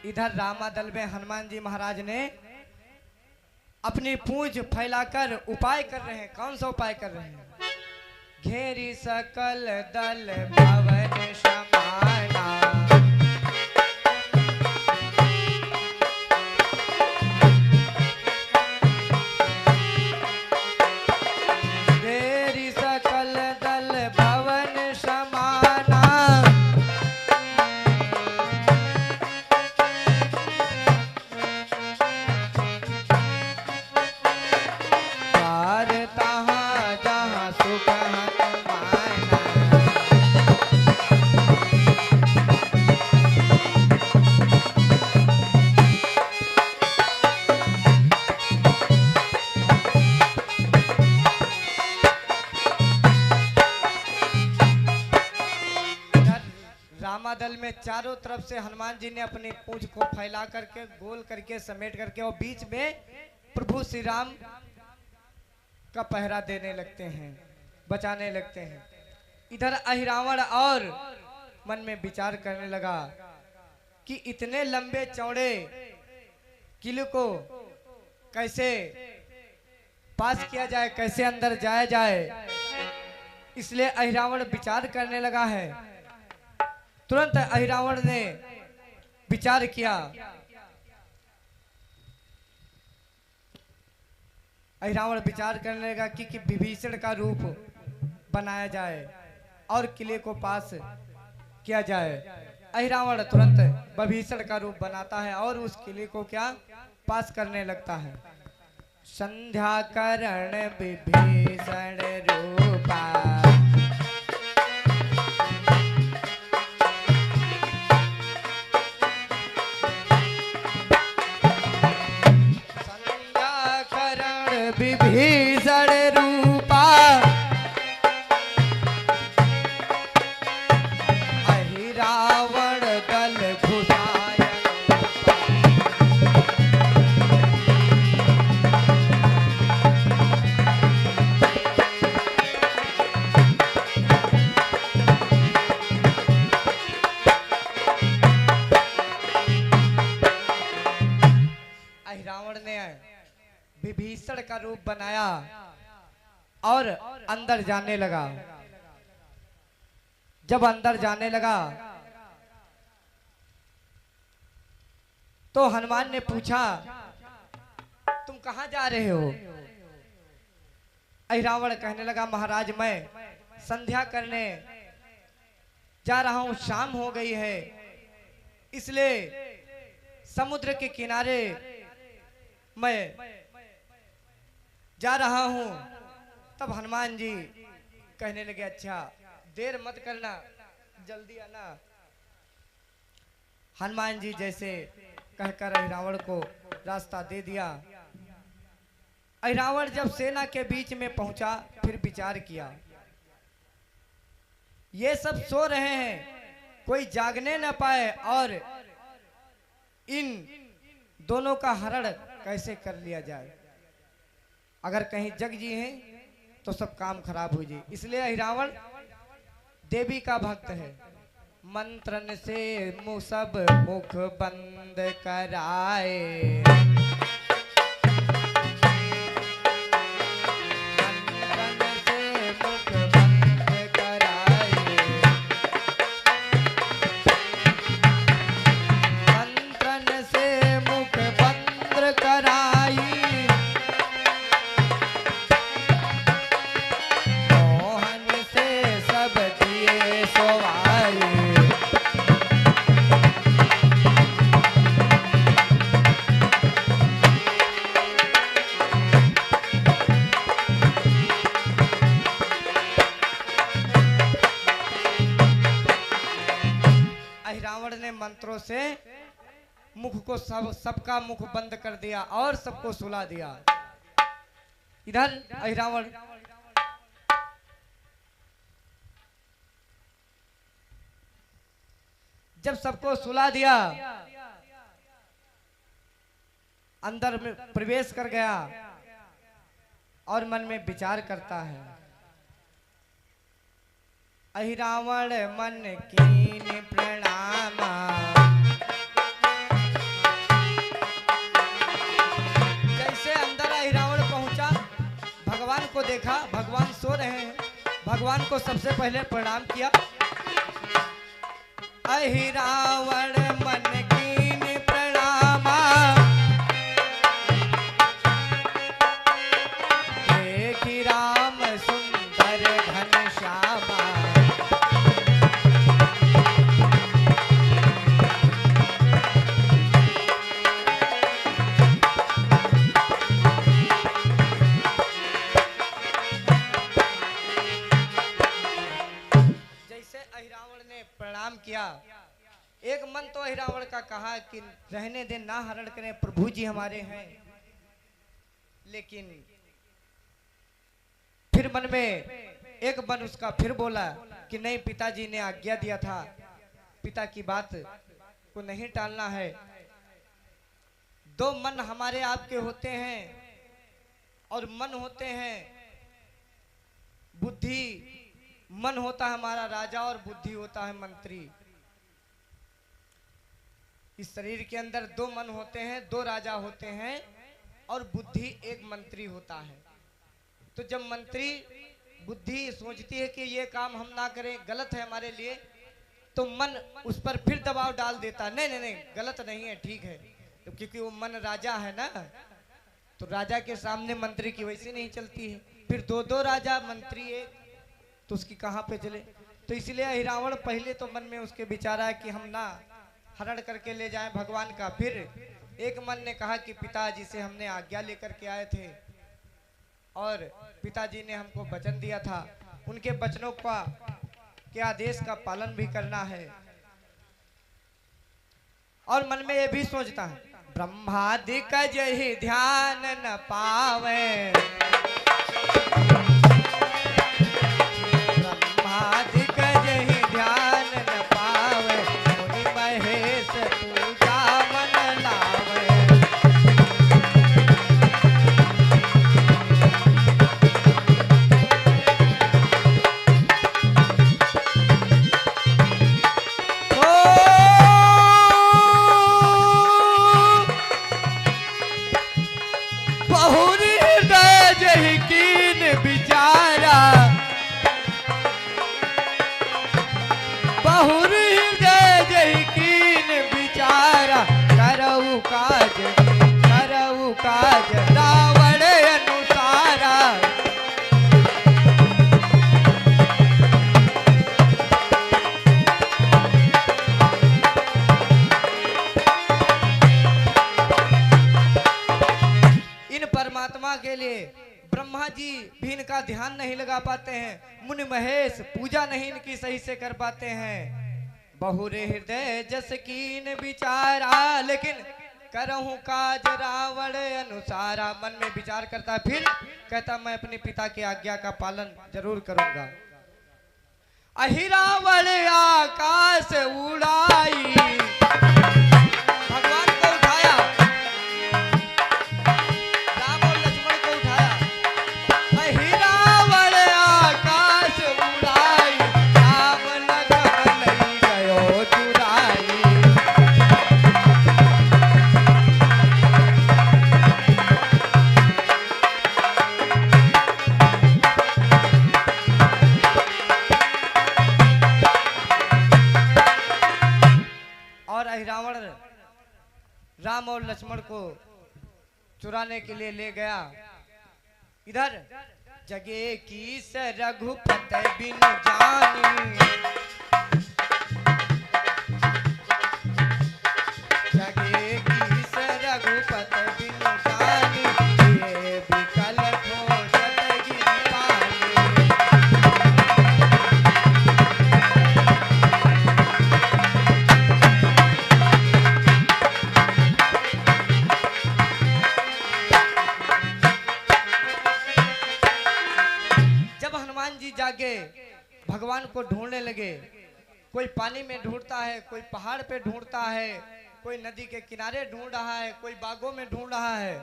इधर रामादल में हनुमान जी महाराज ने अपनी पूंछ फैलाकर उपाय कर रहे हैं। कौन सा उपाय कर रहे हैं? घेरी सकल दल भवन समाना, घेरी सकल दल भवन समाना, रामादल में चारों तरफ से हनुमान जी ने अपनी पूंछ को फैला करके गोल करके समेट करके और बीच में प्रभु श्री राम का पहरा देने लगते हैं, बचाने लगते हैं। इधर अहिरावण और मन में विचार करने लगा कि इतने लंबे चौड़े किले को कैसे पास किया जाए, कैसे अंदर जाया जाए। इसलिए अहिरावण विचार करने लगा है। तुरंत अहिरावण ने विचार किया, अहिरावण विचार करने लगा कि विभीषण का रूप बनाया जाए और किले को पास किया जाए। अहिरावण तुरंत विभीषण का रूप बनाता है और उस किले को क्या पास करने लगता है। संध्या करण विभीषण रूपा, विभीषण रूपा अहि रावण दल घुसायन रावण ने विभीषण का रूप बनाया और अंदर जाने लगा। जब अंदर जाने लगा तो हनुमान ने पूछा, तुम कहां जा रहे हो? रावण कहने लगा, महाराज मैं संध्या करने जा रहा हूं, शाम हो गई है, इसलिए समुद्र के किनारे मैं जा रहा हूं। तब हनुमान जी कहने लगे, अच्छा देर मत करना, जल्दी आना। हनुमान जी जैसे कहकर रावण को रास्ता दे दिया। रावण जब सेना के बीच में पहुंचा, फिर विचार किया, ये सब सो रहे हैं, कोई जागने न पाए और इन दोनों का हरण कैसे कर लिया जाए। अगर कहीं जग जी हैं तो सब काम खराब हो जाए। इसलिए रावण देवी का भक्त है। मंत्रन से सब मुख बंद कराए, मंत्रन से मुख बंद कराए, मंत्रन से मुख बंद कराई, मोहन से सब दिए सोवाई। रावण ने मंत्रों से मुख को सबका मुख बंद कर दिया और सबको सुला दिया। इधर रावण जब सबको सुला दिया, अंदर में प्रवेश कर गया और मन में विचार करता है, रावण मन कीन प्रणामा, जैसे अंदर रावण पहुंचा, भगवान को देखा, भगवान सो रहे हैं, भगवान को सबसे पहले प्रणाम किया। रावण मन कीन प्रणामा, देखी राम सुंदर घनश्यामा, प्रणाम किया। एक मन तो रावण का कहा कि रहने दे, ना हरण करें, प्रभु जी हमारे हैं। लेकिन फिर मन में एक मन उसका फिर बोला कि नहीं, पिताजी ने आज्ञा दिया था, पिता की बात को नहीं टालना है। दो मन हमारे आपके होते हैं, और मन होते हैं बुद्धि, मन होता है हमारा राजा और बुद्धि होता है मंत्री। इस शरीर के अंदर दो मन होते हैं, दो राजा होते हैं और बुद्धि एक मंत्री होता है। तो जब मंत्री बुद्धि सोचती है कि ये काम हम ना करें, गलत है हमारे लिए, तो मन उस पर फिर दबाव डाल देता, नहीं नहीं नहीं गलत नहीं है, ठीक है। तो क्योंकि वो मन राजा है ना, तो राजा के सामने मंत्री की वैसे नहीं चलती है। फिर दो दो राजा मंत्री एक, तो उसकी कहां पे चले। तो इसलिए रावण पहले तो मन में उसके विचारा है कि हम ना हरण करके ले जाएं भगवान का। फिर एक मन ने कहा कि पिताजी से हमने आज्ञा लेकर के आए थे और पिताजी ने हमको वचन दिया था, उनके वचनों का के आदेश का पालन भी करना है। और मन में ये भी सोचता है, ब्रह्मादि का जही ध्यान न पावे, कीन बिचारा बहुर हृदय जय कीन बिचारा करऊ काज रावण अनुसारा। इन परमात्मा के लिए ब्रह्मा जी भी इनका ध्यान नहीं लगा पाते हैं, मुनि महेश पूजा नहीं इनकी सही से कर पाते हैं। बहुरे हृदय जस कीन विचारा लेकिन करहूं काज रावण अनुसारा। मन में विचार करता, फिर कहता मैं अपने पिता की आज्ञा का पालन जरूर करूंगा। अहिरावण आकाश उड़ाई भगवान को उठाया, राम और लक्ष्मण को उठाया। अहिरावण आकाश उड़ाई राम लखन नहीं गयो चुराई। रावण राम और लक्ष्मण को चुराने के लिए ले गया। इधर जगे की स रघुपति बिनु जानी, जगे की स रघुपति बिनु जानी, ये विकल घोषत गिरिपाली। जागे भगवान को ढूंढने लगे, कोई पानी में ढूंढता है, कोई पहाड़ पे ढूंढता है, कोई नदी के किनारे ढूंढ रहा है, कोई बागों में ढूंढ रहा है।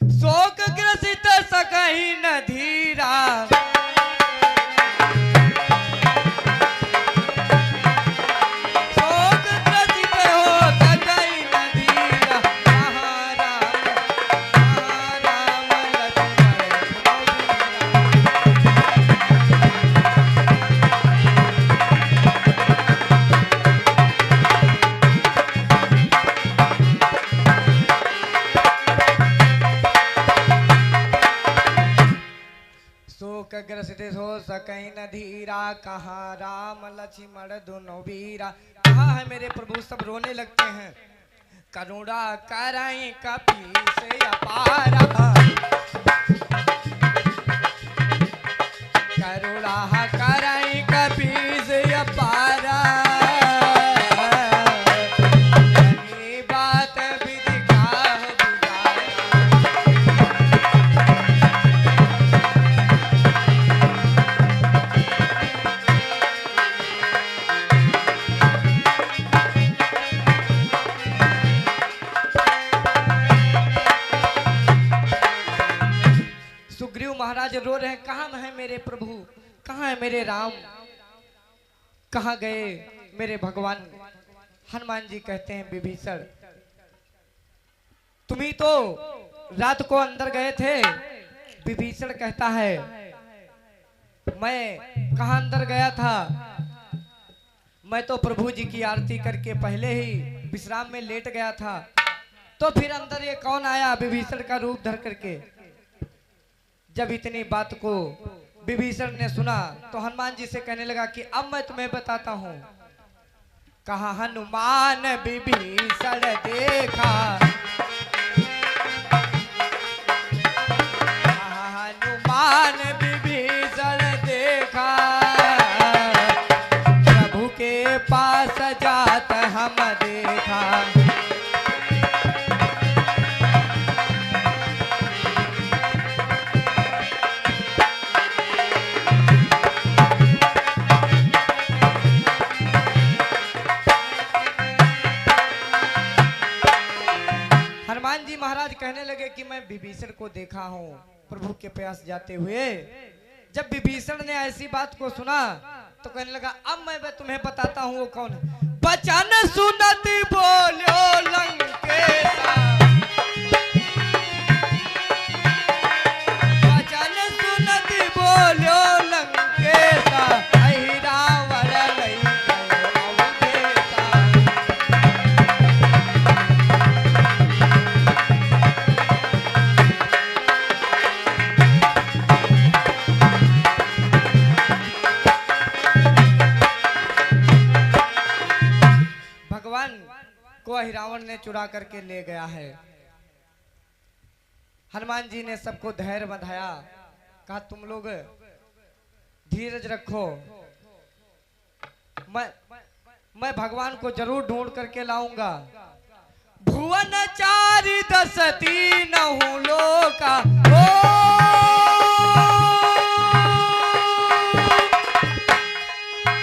शोक ग्रसित सकहि न धीरा, शोक ग्रसित हो सकहि न धीरा। कहाँ राम ग्रसित हो सकहि न धीरा, कहाँ राम लक्ष्मण दोनों वीरा। कहाँ है मेरे प्रभु, सब रोने लगते हैं। करुणा करई कपी से अपारा, करुणा करई कपी से अपारा। महाराज रो रहे हैं, कहाँ है मेरे प्रभु, कहाँ है मेरे राम, कहाँ गए मेरे भगवान। हनुमान जी कहते हैं विभीषण तुम ही तो रात को अंदर गए थे। विभीषण कहता है मैं कहाँ अंदर गया था, मैं तो प्रभु जी की आरती करके पहले ही विश्राम में लेट गया था, तो फिर अंदर ये कौन आया विभीषण का रूप धर करके। जब इतनी बात को विभीषण ने सुना तो हनुमान जी से कहने लगा कि अब मैं तुम्हें बताता हूँ। कहा हनुमान विभीषण देखा, हनुमान विभीषण देखा, प्रभु के पास जात हम देखा। हनुमान जी महाराज कहने लगे कि मैं विभीषण को देखा हूँ प्रभु के पास जाते हुए। जब विभीषण ने ऐसी बात को सुना तो कहने लगा अब मैं तुम्हें बताता हूँ वो कौन है। बचन सुनत बोलो लंकेश, ने चुरा करके ले गया है। हनुमान जी ने सबको धैर्य बंधाया, कहा तुम लोग धीरज रखो, मैं भगवान को जरूर ढूंढ करके लाऊंगा। भुवन चारि दस तीनहु लोका,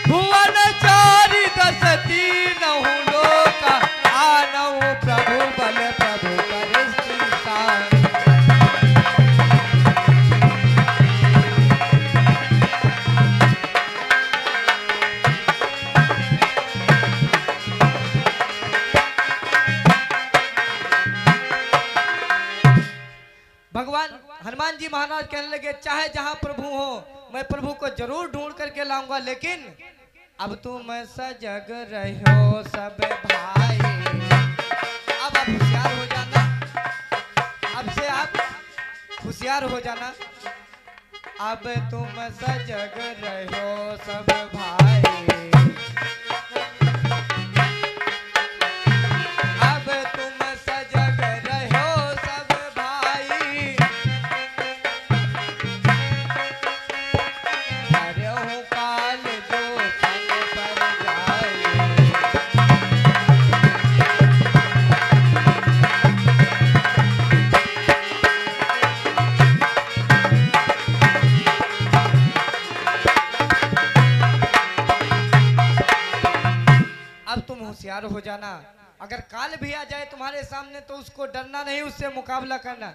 भुवन चारि दस तीनहु लोका, आनहु प्रभु बल प्रभु कर शीसा। भगवान हनुमान जी महाराज कहने लगे, चाहे जहां प्रभु हो मैं प्रभु को जरूर ढूंढ करके लाऊंगा, लेकिन अब तुम सजग रहो सब भाई। अब आप होशियार हो जाना, अब से आप होशियार हो जाना। अब तुम सजग रहो सब भाई, अब तुम सजग रहो सब भाई। हरहु काल जो संग पर जाए, अब तुम होशियार हो जाना। अगर काल भी आ जाए तुम्हारे सामने तो उसको डरना नहीं, उससे मुकाबला करना।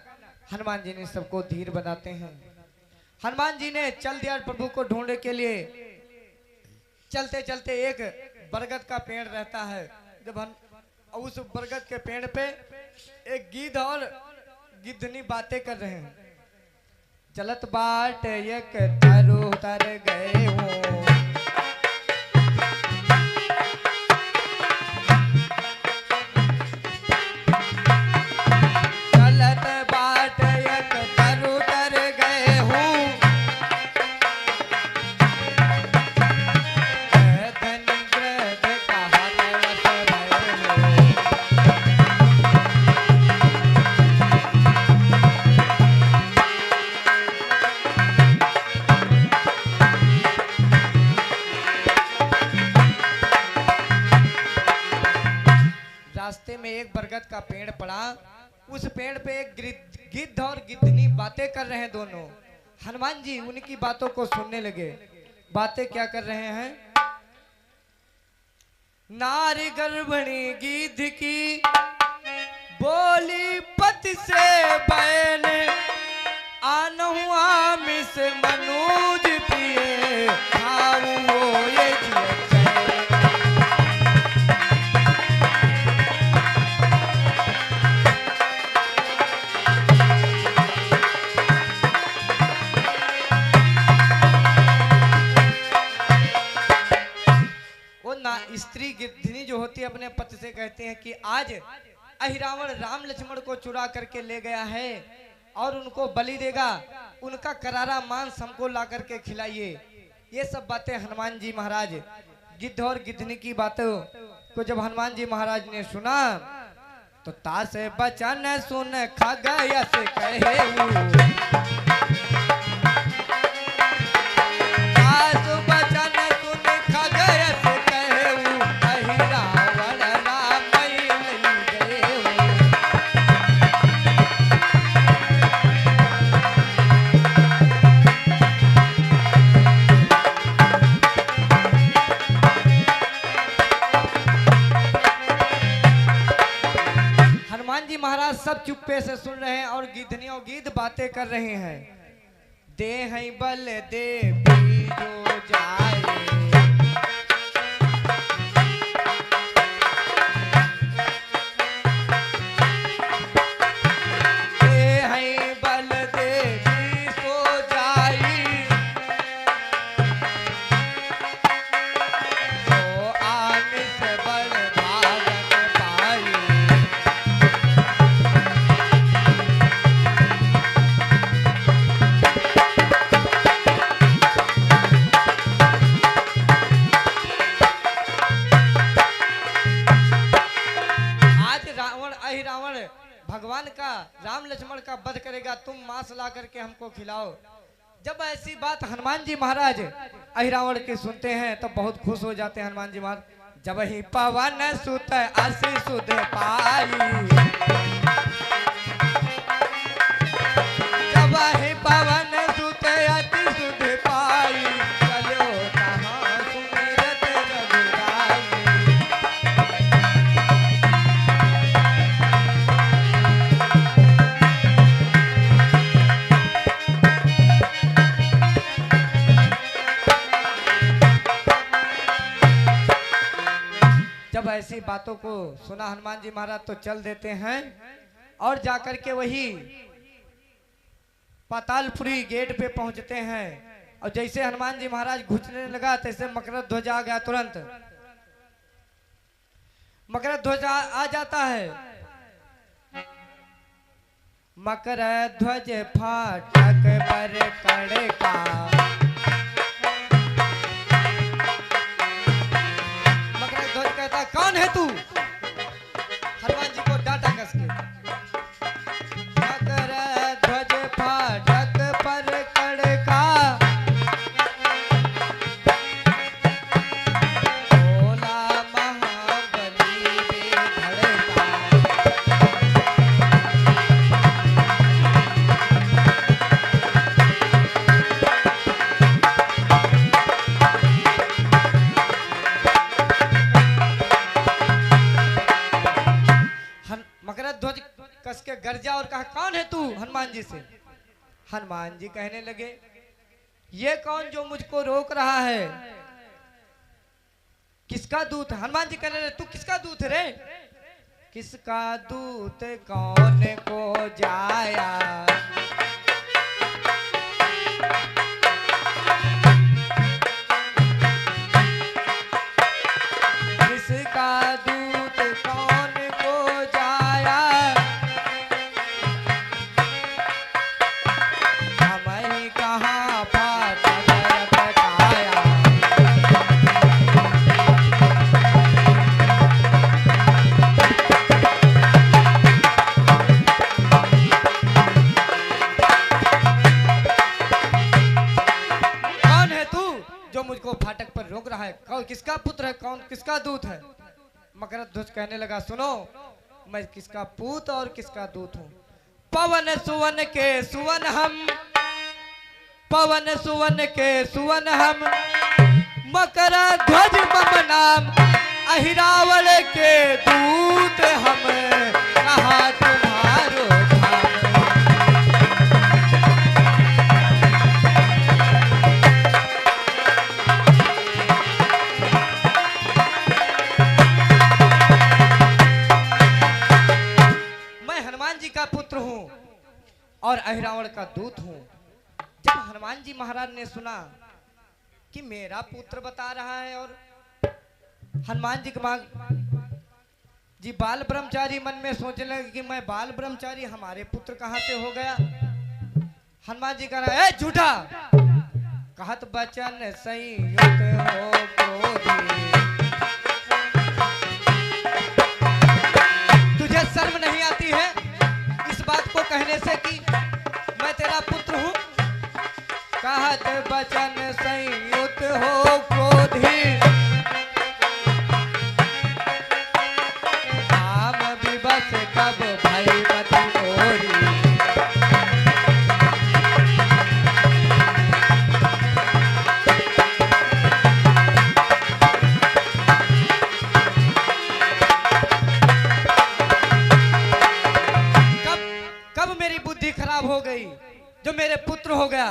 हनुमान जी ने सबको धीर बनाते हैं। हनुमान जी ने चल दिया प्रभु को ढूंढने के लिए। चलते चलते एक बरगद का पेड़ रहता है, जब हम उस बरगद के पेड़ पे एक गिद्ध और गिद्धनी बातें कर रहे हैं। चलत बाट एक तरु तर गए हो, चलत बाट एक तरु तर गए हूँ, धन ग्रह कहा वस भये हो। रास्ते में एक बरगद का पेड़ पड़ा, उस पेड़ पे एक गिद्ध और गिद्धनी बातें कर रहे हैं दोनों। हनुमान जी उनकी बातों को सुनने लगे। बातें क्या कर रहे हैं? नारी गर्भणी गिद्ध की बोली पति से बैन, आनहु आमिष मनुज पिए, खाऊं वो ये जिय चैन। स्त्री गिद्धनी जो होती है अपने पति से कहते हैं कि आज अहिरावण राम लक्ष्मण को चुरा करके ले गया है और उनको बलि देगा, उनका करारा मांस हमको ला करके खिलाइए। ये सब बातें हनुमान जी महाराज गिद्ध और गिद्धनी की बातों को जब हनुमान जी महाराज ने सुना तो तास बचन सुन खगयस कहे, महाराज सब चुप्पे से सुन रहे हैं और गिद्धनी और गिद्ध बातें कर रहे हैं। दे है बल दे भी जो जाए, दे है बल दे भी सो जाई, तो आमिष बल भागन पाई। करके हमको खिलाओ। जब ऐसी बात हनुमान जी महाराज अहिरावण के सुनते हैं तो बहुत खुश हो जाते हैं हनुमान जी महाराज। जब ही पवन सुत असी सुध पाई, जब ही पवन सुत अति सुध पाई, चलो कहाँ सुमिरत रघुराई। जब ऐसी बातों को सुना हनुमान जी महाराज तो चल देते हैं और जाकर के वही पातालपुरी गेट पे पहुंचते हैं। और जैसे हनुमान जी महाराज घुसने लगा तैसे मकर ध्वज आ गया। तुरंत मकर ध्वज आ जाता है। मकर ध्वज फाटक पर कड़का, मकर ध्वज कहता कौन है तू? हनुमान जी को डांटा कस के। मकर ध्वज फाटक पर कड़का, भोला महाबली धड़का। मकर ध्वज कस के गर्जा और कहा कौन है तू? हनुमान जी से। हनुमान जी कहने लगे ये कौन जो मुझको रोक रहा है? किसका दूत? हनुमान जी कहने लगे तू किसका दूत रे? किसका दूत कौन को जाया, किसका दूत कौन को जाया, हमें कहाँ फाटक अटकाया। कौन है तू जो मुझको फाटक पर रोक रहा है? कौन किसका पुत्र है? कौन किसका दूत है? मकर ध्वज कहने लगा सुनो मैं किसका पूत और किसका दूत हूँ। पवन सुवन के सुवन हम, पवन सुवन के सुवन हम, मकर ध्वज मम नाम, अहिरावण के दूत हम, कहाँ तुम्हारो धाम। हनुमान जी का पुत्र हूं और अहिरावण का दूत हूं। जब हनुमान जी महाराज ने सुना कि मेरा पुत्र बता रहा है और हनुमान जी का जी बाल ब्रह्मचारी मन में सोचने लगे कि मैं बाल ब्रह्मचारी, हमारे पुत्र कहां से हो गया। हनुमान जी कह रहा है झूठा, कहत बचन संयुत हो क्रोधी, तुझे शर्म नहीं आती है इस बात को कहने से कि मैं तेरा पुत्र हूं। कहत बचन संयुत हो क्रोधी, काम विवश कब भई मति मोरी। खराब हो गई जो मेरे पुत्र हो गया,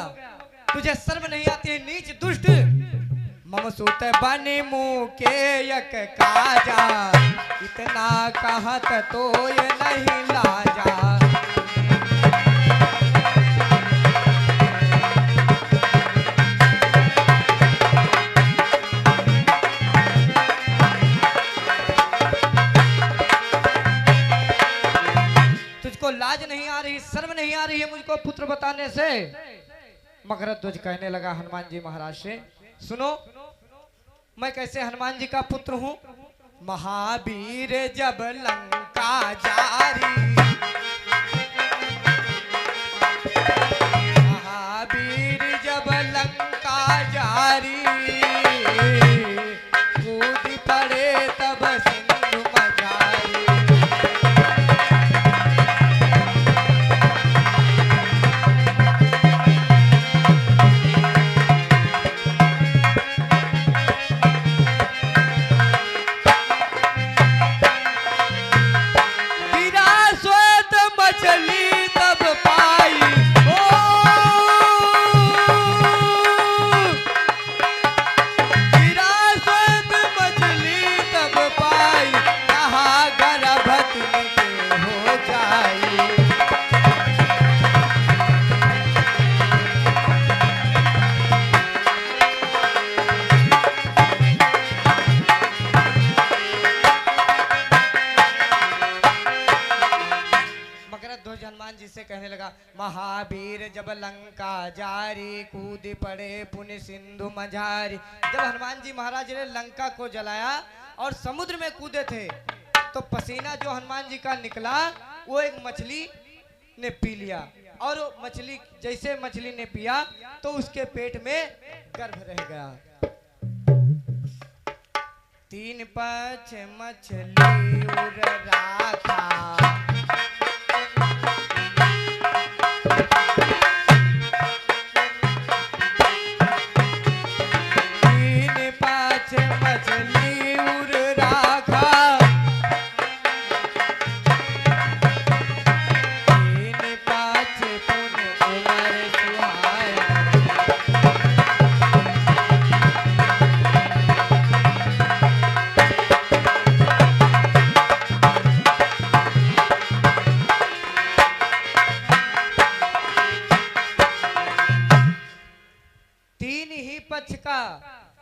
तुझे शर्म नहीं आती है नीच दुष्ट। मम सुत बने मुँह के यक काजा, इतना कहत तो ये नहीं लाजा। तुझको लाज नहीं आ रही, शर्म नहीं आ रही है मुझको पुत्र बताने से। मकर ध्वज कहने लगा हनुमान जी महाराज से सुनो मैं कैसे हनुमान जी का पुत्र हूँ। महावीर जब लंका जारी, लंका जारी, कूद पड़े पुण्य सिंधु मझारी। जब हनुमान जी महाराज ने लंका को जलाया और समुद्र में कूदे थे, तो पसीना जो हनुमान जी का निकला वो एक मछली ने पी लिया, और मछली जैसे मछली ने पिया तो उसके पेट में गर्भ रह गया। तीन पछ मछली उड़ राखा, तीन पछ मछली उड़ राखा, तीन पछ पुन उमर सुहाया।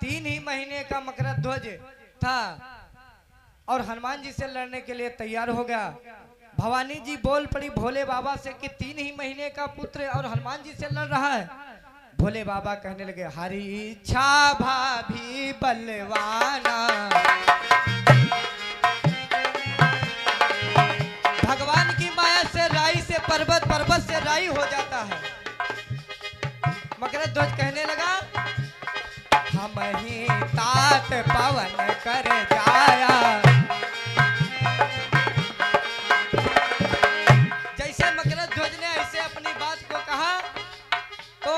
तीन ही महीने का मकरध्वज था और हनुमान जी से लड़ने के लिए तैयार हो गया। भवानी जी बोल पड़ी भोले बाबा से कि 3 ही महीने का पुत्र और हनुमान जी से लड़ रहा है। भोले बाबा कहने लगे, हरी इच्छा भाभी बलवाना। भगवान की माया से राई से पर्वत, पर्वत से राई हो जाता है। मकरध्वज कहने लगा, हम ही तात पवन कर जाया। जैसे मकरध्वज ने ऐसे अपनी बात को कहा तो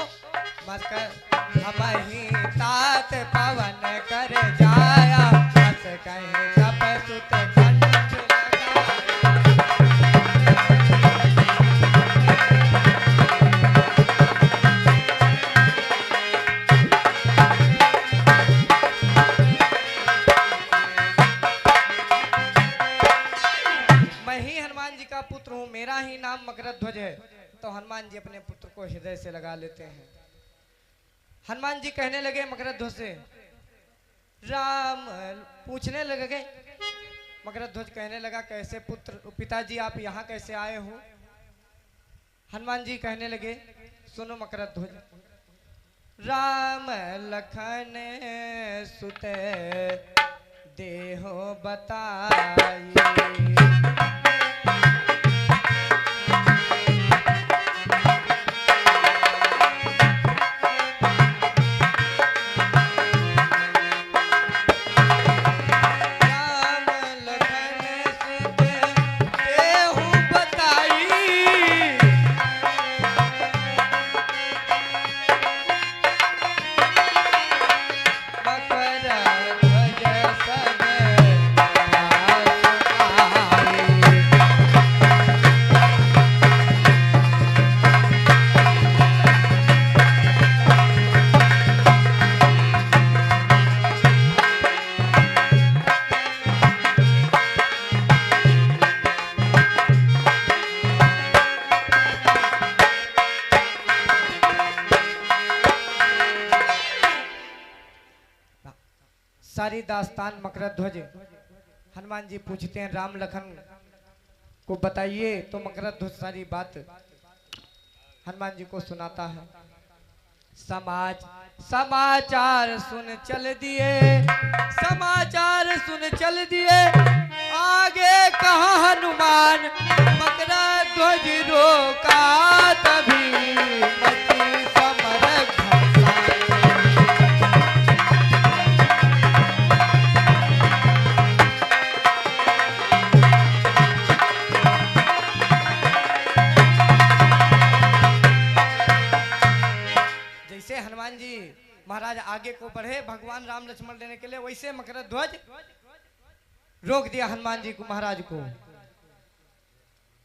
हम ही तात पवन कर जाया। बस कहीं कप सुत कंठ पुत्र हूं, मेरा ही नाम मकरध्वज है। तो हनुमान जी अपने पुत्र को हृदय से लगा लेते हैं। हनुमान जी कहने लगे मकरध्वज से, राम पूछने लगे। मकरध्वज कहने लगा, कैसे पुत्र पिताजी आप यहाँ कैसे आए हो? हनुमान जी कहने लगे, सुनो मकरध्वज, राम लखन सुत देहो बताई। सारी दास्तान मकरध्वज हनुमान जी पूछते हैं, राम लखन को बताइए। तो मकरध्वज सारी बात हनुमान जी को सुनाता है। समाचार सुन चल दिए, समाचार सुन चल दिए, आगे कहा हनुमान, मकरध्वज रोका तभी मची समर हनुमान जी महाराज आगे को बढ़े भगवान राम लक्ष्मण लेने के लिए, वैसे मकरध्वज रोक दिया हनुमान जी को महाराज को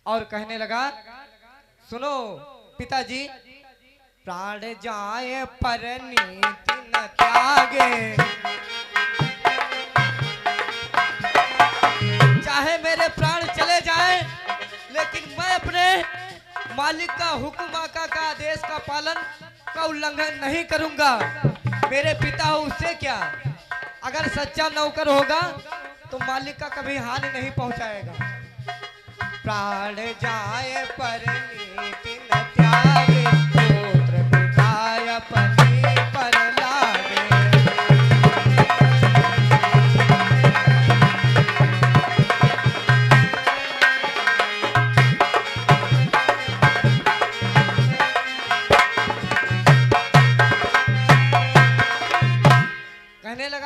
और कहने लगा, सुनो पिताजी, प्राण जाए पर नीति न त्यागे। चाहे मेरे प्राण चले जाए लेकिन मैं अपने मालिक का हुक्म, आका का आदेश का पालन का उल्लंघन नहीं करूंगा। मेरे पिता हो उससे क्या, अगर सच्चा नौकर होगा तो मालिक का कभी हानि नहीं पहुंचाएगा। प्राण जाए पर नीति न त्यागे, पुत्र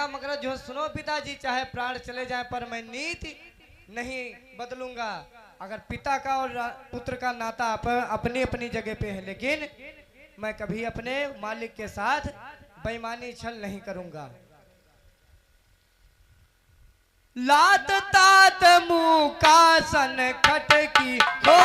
मगर जो सुनो पिताजी, चाहे प्राण चले जाए पर मैं नीति नहीं बदलूंगा। अगर पिता का और पुत्र का नाता अपनी अपनी जगह पे है, लेकिन मैं कभी अपने मालिक के साथ बेईमानी छल नहीं करूंगा। लात तात मुंह का सन खटकी हो,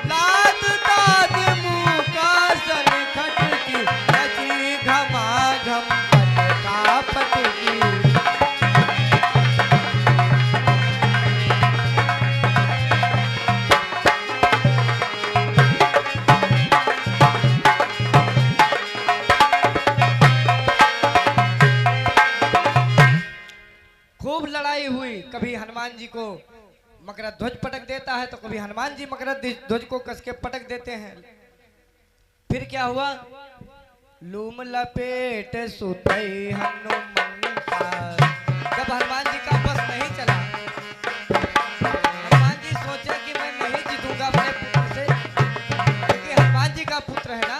लात तात मुंह का सन खटकी, नची घमाघम पटका पटकी। खूब लड़ाई हुई, कभी हनुमान जी को मकरा ध्वज पटक देता है तो कभी हनुमान जी मकरा ध्वज को कस के पटक देते हैं। फिर क्या हुआ, लूम लपेट सुतई हनुमंता। जब हनुमान जी का बस नहीं चला, हनुमान जी सोचे कि मैं नहीं जीतूंगा अपने पुत्र से, क्योंकि हनुमान जी का पुत्र है ना,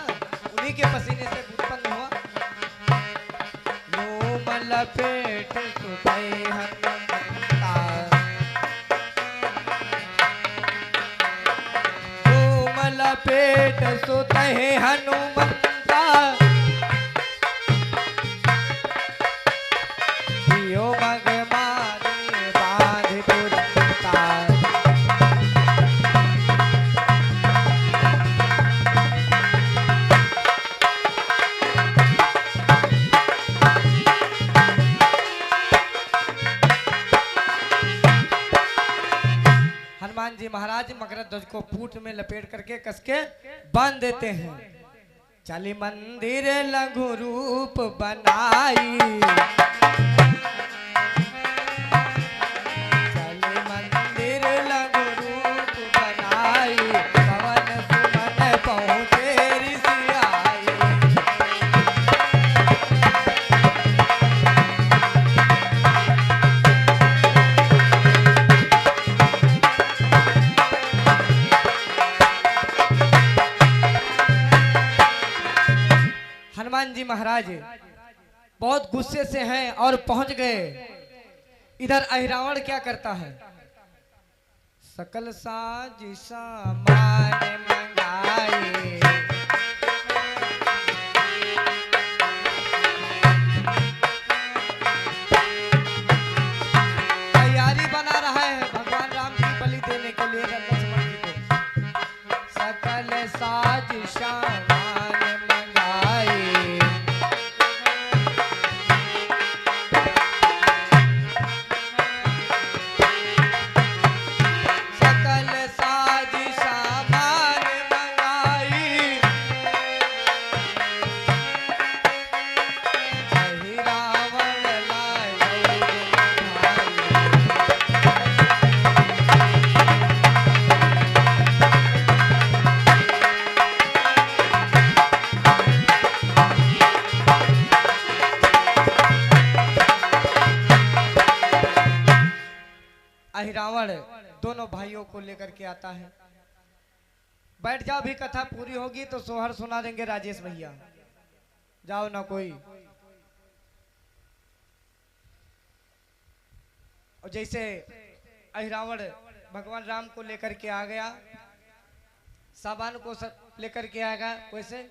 उन्हीं के पसीने से उत्पन्न हुआ। लूम लपेट सुतई हनुमंता, लूम लपेट सुतई हनुमंता, दियो मग मारे बांध तुरंता। हनुमान जी महाराज मकर ध्वज को पूंछ में लपेट करके कस के बांध देते हैं। चली मंदिर लघु रूप बनाई, चली मंदिर लघु रूप बनाई, पवन सुमन पहुँचे ऋषि आई। हनुमान जी महाराज बहुत गुस्से से हैं और पहुंच गए। इधर अहिरावण क्या करता है, सकल साज सामान मंगाए, तैयारी बना रहा है भगवान राम की बलि देने के लिए लक्ष्मण जी को। सकल साज सामान मंगाए, सकल साज सामान मंगाई, अहिरावण लायो अहिरावण दोनों भाइयों को लेकर के आता है। बैठ जाओ, भी कथा पूरी होगी तो सोहर सुना देंगे राजेश भैया। जाओ ना कोई। और जैसे अहिरावण भगवान राम को लेकर के आ गया, सामान को लेकर के आ गया, वैसे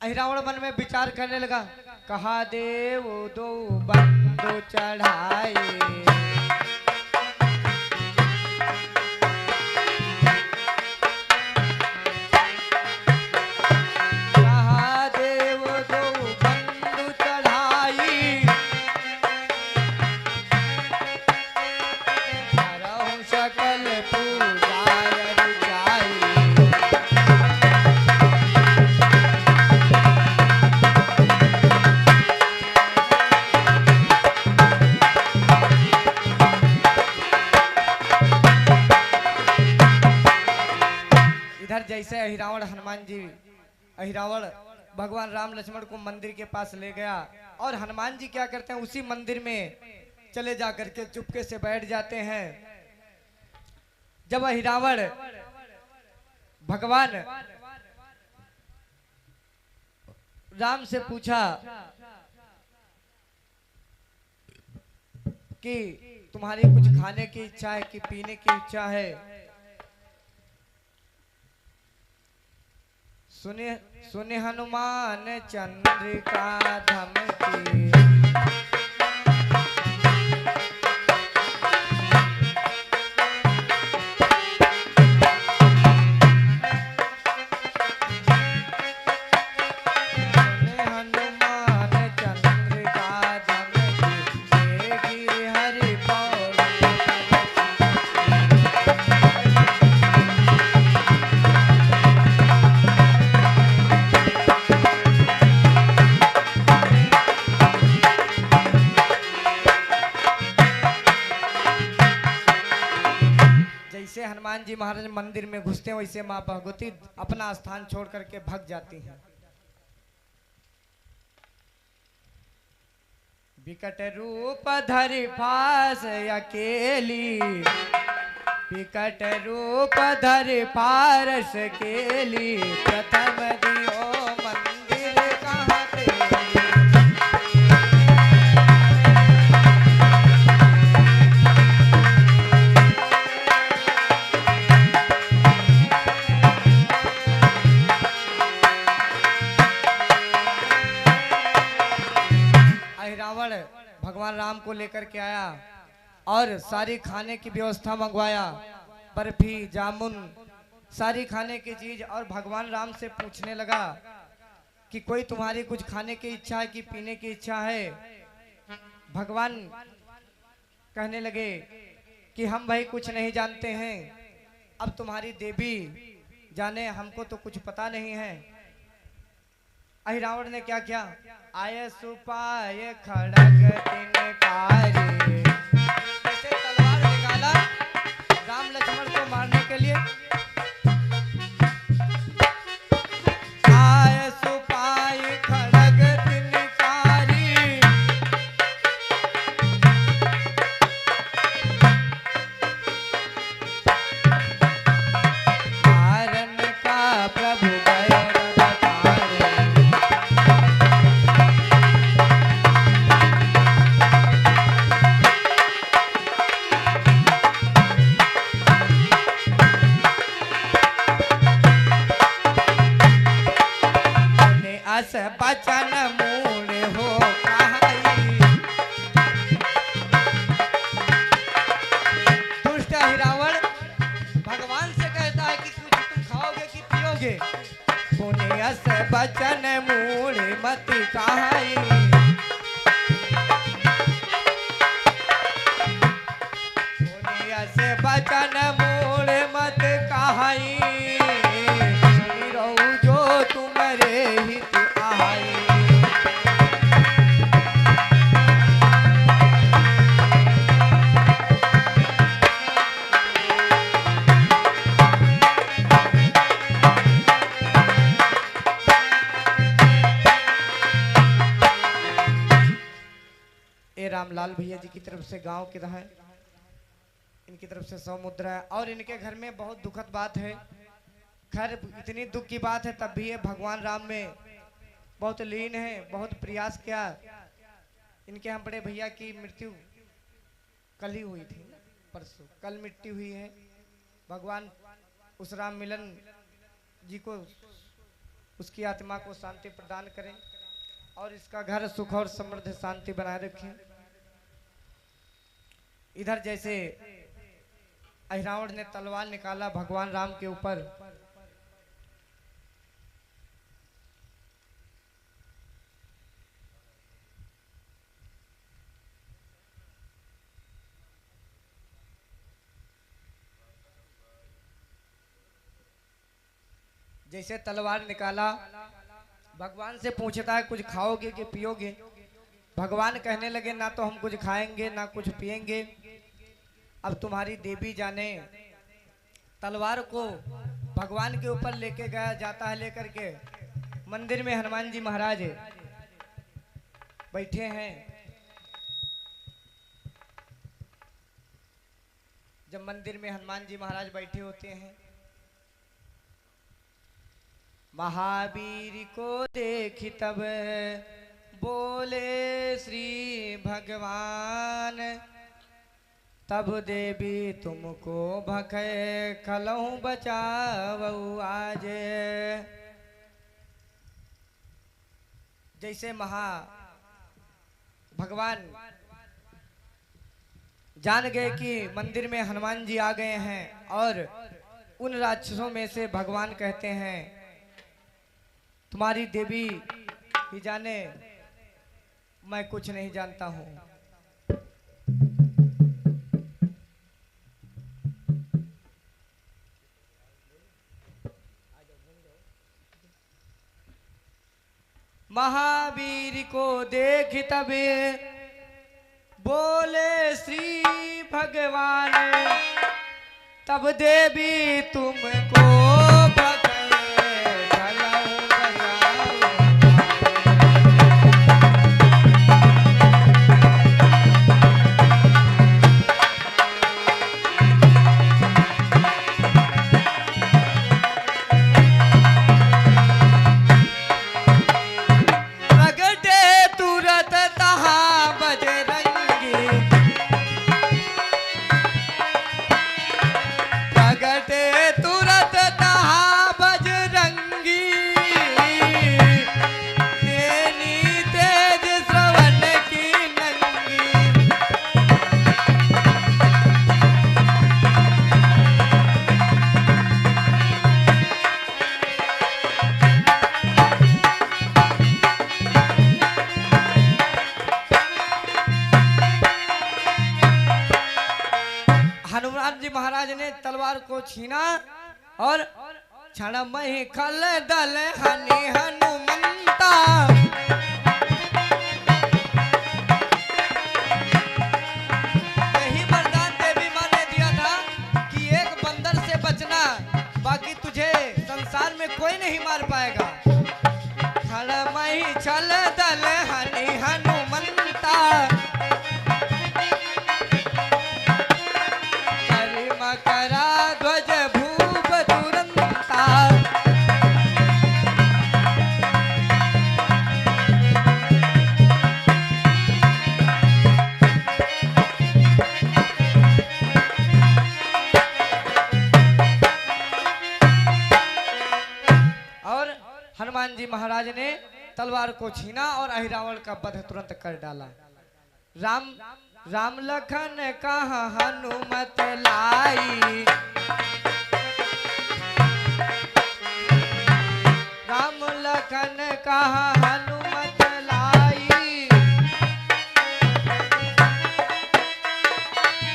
अहिरावण मन में विचार करने लगा, कहा देव दो बंदो चढ़ाए, जैसे अहिरावण हनुमान जी अहिरावण भगवान राम लक्ष्मण को मंदिर के पास ले गया और हनुमान जी क्या करते हैं, उसी मंदिर में चले जा करके चुपके से बैठ जाते हैं। जब अहिरावण भगवान राम से पूछा कि तुम्हारी कुछ खाने की इच्छा है कि पीने की इच्छा है। सुने सुने हनुमान चंद्रिका धमकी, सुने हनुमान चंद्रिका धमकी, ये गिरि हरि पौर जैसे हनुमान जी महाराज मंदिर में घुसते हैं वैसे माँ भगवती अपना स्थान छोड़ करके भाग जाती हैं। विकट रूप धरि फास अकेली, विकट रूप धरि पारस केली, प्रथम दियो मंदिर कहाँ तेरी। रावण भगवान राम को लेकर के आया और सारी खाने की व्यवस्था मंगवाया, बर्फी जामुन सारी खाने की चीज, और भगवान राम से पूछने लगा कि कोई तुम्हारी कुछ खाने की इच्छा है कि पीने की इच्छा है। भगवान कहने लगे कि हम भाई कुछ नहीं जानते हैं, अब तुम्हारी देवी जाने, हमको तो कुछ पता नहीं है। अहिरावण ने क्या किया, आय सुपाय खड़ग तिनकारी, जैसे तलवार निकाला राम लक्ष्मण को मारने के लिए। आय सुपाय खड़ग तिनकारी, मारन का प्रभु गयो अस बचन मूड हो कहाई। दुष्ट हिरावण भगवान से कहता है कि कुछ तुम खाओगे कि पियोगे। पुण्य अस बचन मूड मत कहाई, पुण्य अस बचन मूड मत कहाई, जो तुम्हारे हित आहाई। ये रामलाल भैया जी की तरफ से गांव के है, इनकी तरफ से 100 मुद्रा है, और इनके घर में बहुत दुखद बात है। खैर इतनी दुख की बात है तब भी ये भगवान राम में बहुत लीन है, बहुत प्रयास किया। इनके हम बड़े भैया की मृत्यु कल ही हुई थी, परसों कल मृत्यु हुई है। भगवान उस राम मिलन जी को, उसकी आत्मा को शांति प्रदान करें और इसका घर सुख और समृद्ध शांति बनाए रखें। इधर जैसे अहिरावण ने तलवार निकाला भगवान राम के ऊपर, जैसे तलवार निकाला भगवान से पूछता है कुछ खाओगे कि पियोगे। भगवान कहने लगे ना तो हम कुछ खाएंगे ना कुछ पिएंगे, अब तुम्हारी देवी जाने। तलवार को भगवान के ऊपर लेके गया जाता है, लेकर के मंदिर में हनुमान जी महाराज बैठे हैं। जब मंदिर में हनुमान जी महाराज बैठे होते हैं महावीर को देखी तब बोले श्री भगवान, तब देवी तुमको भखे खलहूँ बचावऊ आज। जैसे भगवान जान गए कि मंदिर में हनुमान जी आ गए हैं, और उन राक्षसों में से भगवान कहते हैं तुम्हारी देवी ही जाने, मैं कुछ नहीं जानता हूं। महावीर को देख तबे बोले श्री भगवान, तब देवी तुमको हनुमान जी महाराज ने तलवार को छीना और क्षण में खल दल हनि हनुमंता। यही वरदान देवी माँ ने दिया था कि एक बंदर से बचना, बाकी तुझे संसार में कोई नहीं मार पाएगा। क्षण में चल दल हनि हनुमंता, करा ध्वज भूप तुरंता। और हनुमान जी महाराज ने तलवार को छीना और अहिरावण का वध तुरंत कर डाला। राम लखन कहाँ हनुमत लाई, राम लखन कहाँ हनुमत लाई,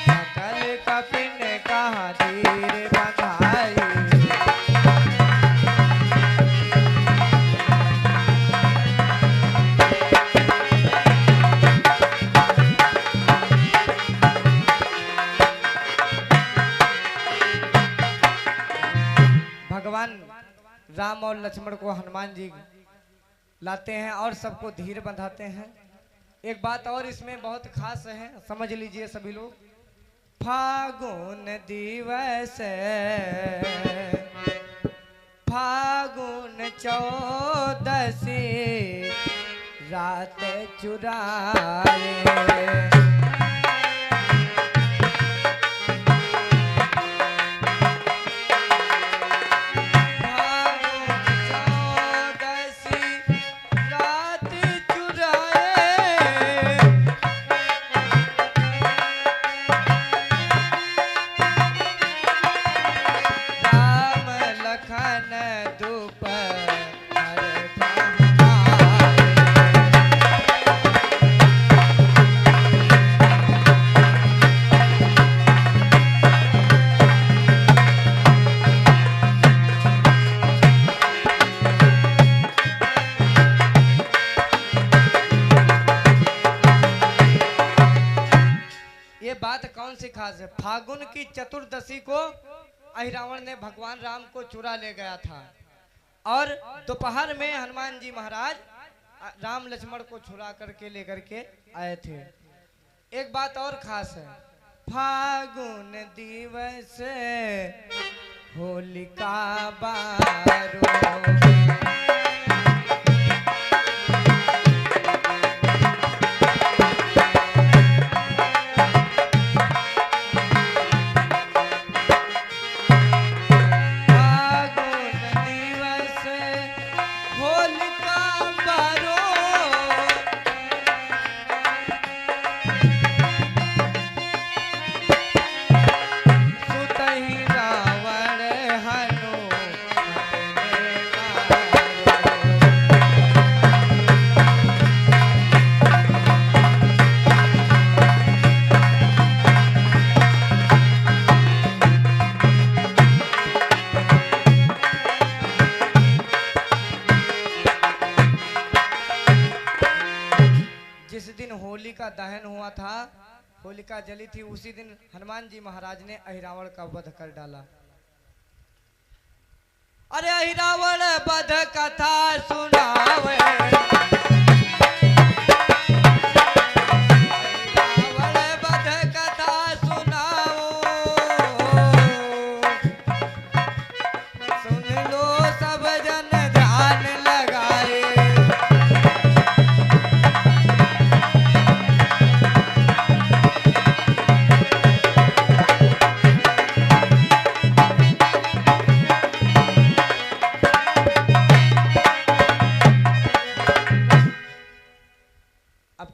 सकल कपिन कहाँ धीर बंधाई। भगवान राम और लक्ष्मण को हनुमान जी लाते हैं और सबको धीर बंधाते हैं। एक बात और इसमें बहुत खास है, समझ लीजिए सभी लोग। फागुन दिवस फागुन चौदसी रात चुराए, कौन सी खास है? फागुन की चतुर्दशी को अहिरावण ने भगवान राम को चुरा ले गया था और दोपहर में हनुमान जी महाराज राम लक्ष्मण को छुरा करके लेकर के आए थे। एक बात और खास है, फागुन दिवस होलिका बारो का दहन हुआ था, होलिका जली थी, उसी दिन हनुमान जी महाराज ने अहिरावण का वध कर डाला। अरे अहिरावण वध कथा सुनावे,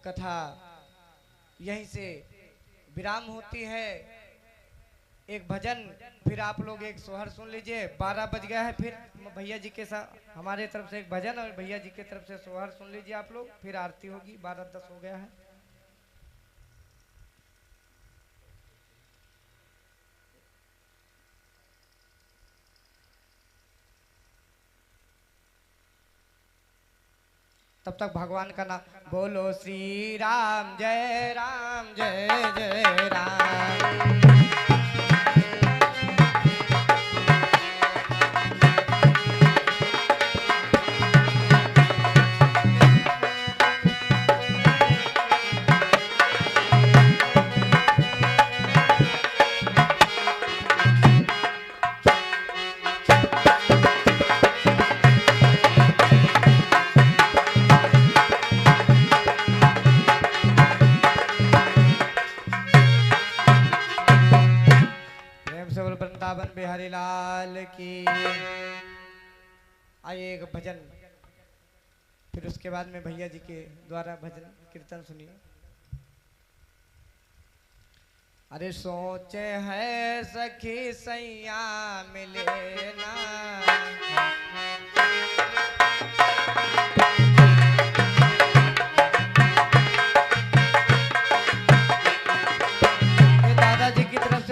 कथा यहीं से विराम होती है। एक भजन, फिर आप लोग एक सोहर सुन लीजिए। 12 बज गया है, फिर भैया जी के साथ हमारे तरफ से एक भजन और भैया जी के तरफ से सोहर सुन लीजिए आप लोग, फिर आरती होगी। 12:10 हो गया है। तब तक भगवान का नाम बोलो, श्री राम जय जय राम। वृंदावन बिहारी लाल की। आइए एक भजन, फिर उसके बाद में भैया जी के द्वारा भजन कीर्तन सुनिए। अरे सोचे है सखी सैया मिले ना,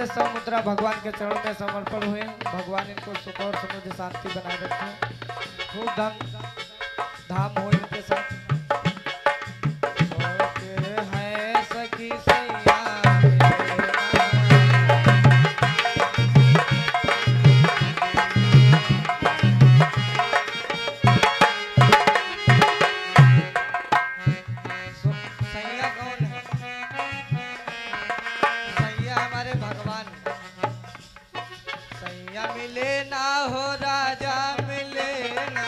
समुद्रा भगवान के चरणों में समर्पण हुए। भगवान इनको सुख और समृद्धि शांति बनाए रखें, खूब धाम हो इनके साथ। है सखी सैया सैया कौन है? सैया हमारे भगवान। सैया मिले ना हो राजा मिले ना,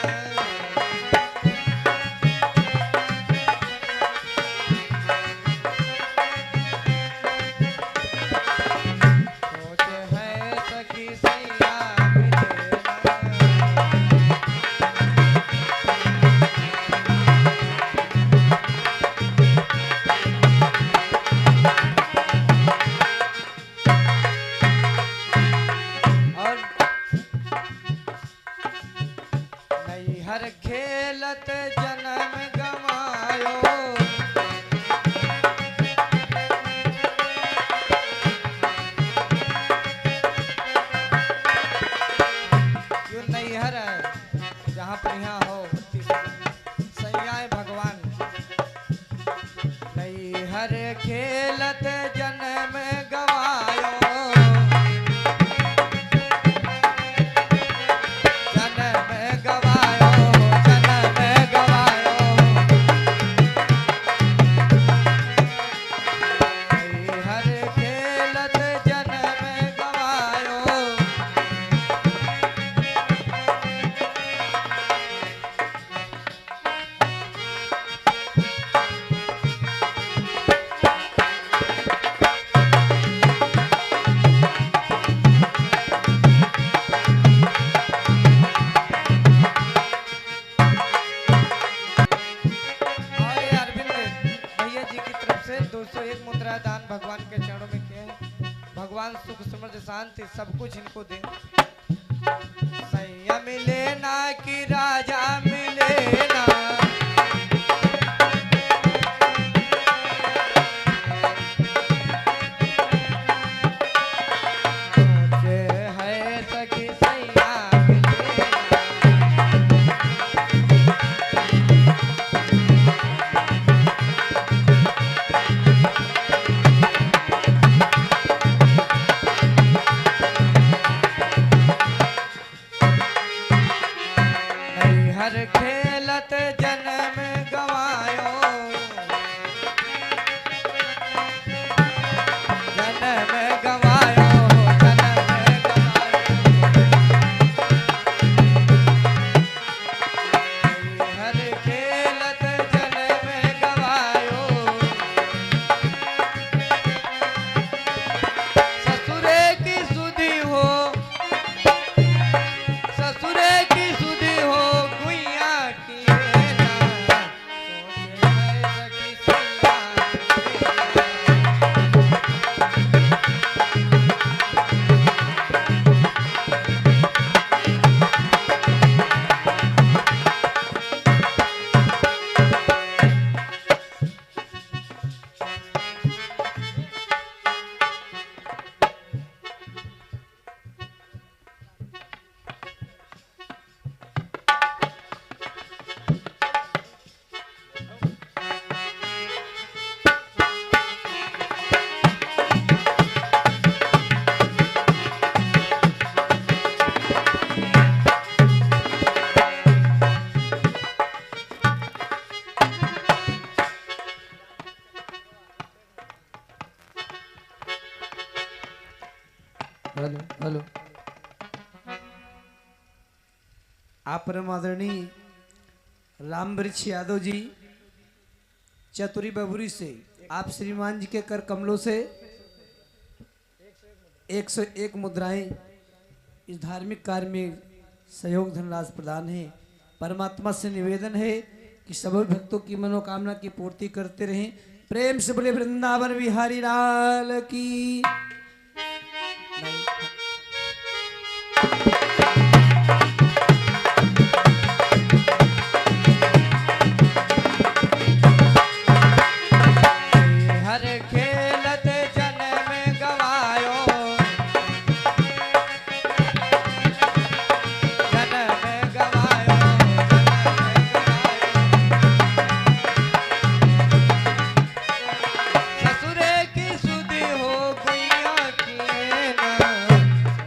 सोचे है सखी सैया मिले हर खेलत जन्म गवायो, जो नैहर है जहाँ पर यहाँ हो सैया भगवान। नैहर खेलत जन्म गवायो, भगवान के चरणों में किए। भगवान सुख समृद्धि शांति सब कुछ इनको दे। सैया मिले ना कि राजा मिले ना, सोचे है सखी सैया मिले ना। आप परम आदरणीय राम वृक्ष यादव जी चतुरी बबुरी से आप श्रीमान जी के कर कमलों से 101 मुद्राएं इस धार्मिक कार्य में सहयोग धनराशि प्रदान है। परमात्मा से निवेदन है कि सभी भक्तों की मनोकामना की पूर्ति करते रहें। प्रेम से बोले वृंदावन बिहारी लाल की। हर खेलत जन्म गवायो, जन्म गवायो, ससुरे की सुधि हो गुइया किए ना,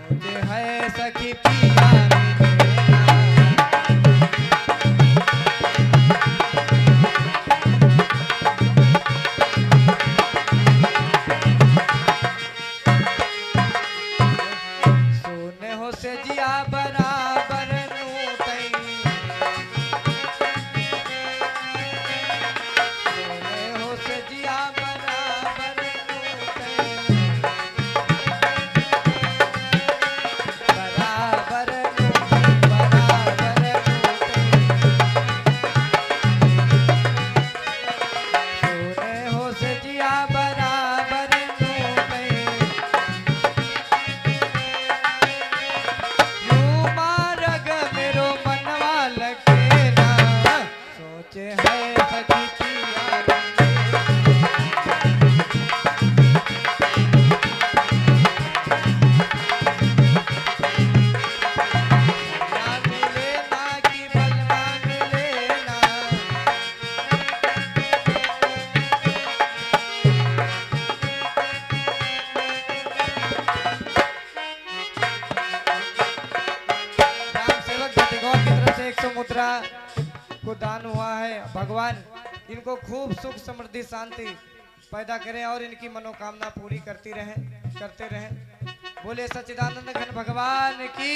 सोचे है सखी पिया सोने हो से जिया बराबर नूतई, सोने हो से जिया बराबर नूतई, बराबर नूतई, बराबर नूतई, सोने हो से जिया बराबर नूतई, यूं मार्ग मेरो मनवा लगे ना, सोचे है सखी पिया ना मिले ना कि बलवा मिले ना, राम सेवक जतिगौर की तरफ से 100 मुद्रा को दान हुआ है। भगवान इनको खूब सुख समृद्धि शांति पैदा करें और इनकी मनोकामना पूरी करते रहें। बोले सच्चिदानंद घन भगवान की।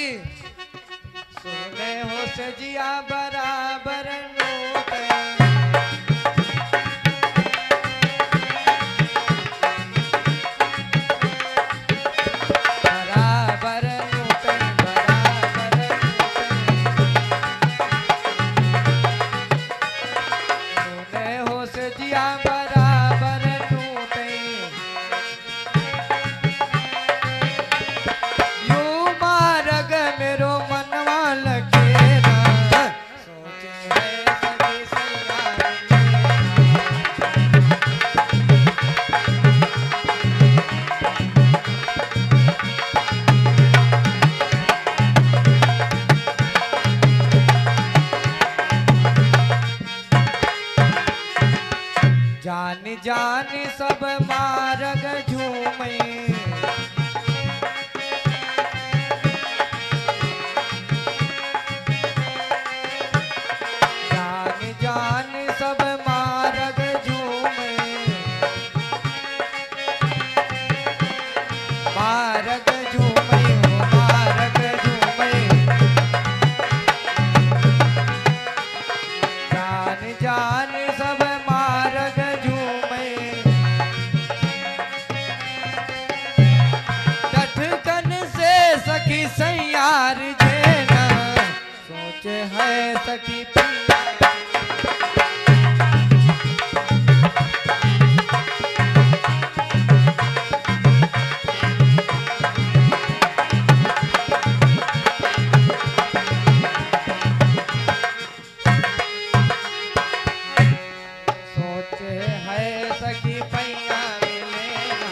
सोने हो से जिया बराबर नूतन, बराबर नूतन, बराबर नूतन, सोने हो से जिया बराबर नूतन, यूं मार्ग मेरो मनवा लगे ना, सोचे है सखी सैया जान जान सब मार्ग झूमे, जान जान सब मार्ग झूमे, मार्ग झूमे हो मार्ग झूमे, जान जान सब मार्ग झूमे, टठकन से सखी सैयार जेना, सोचे है सखी पिया सोचे है सखी पैया मिलेना,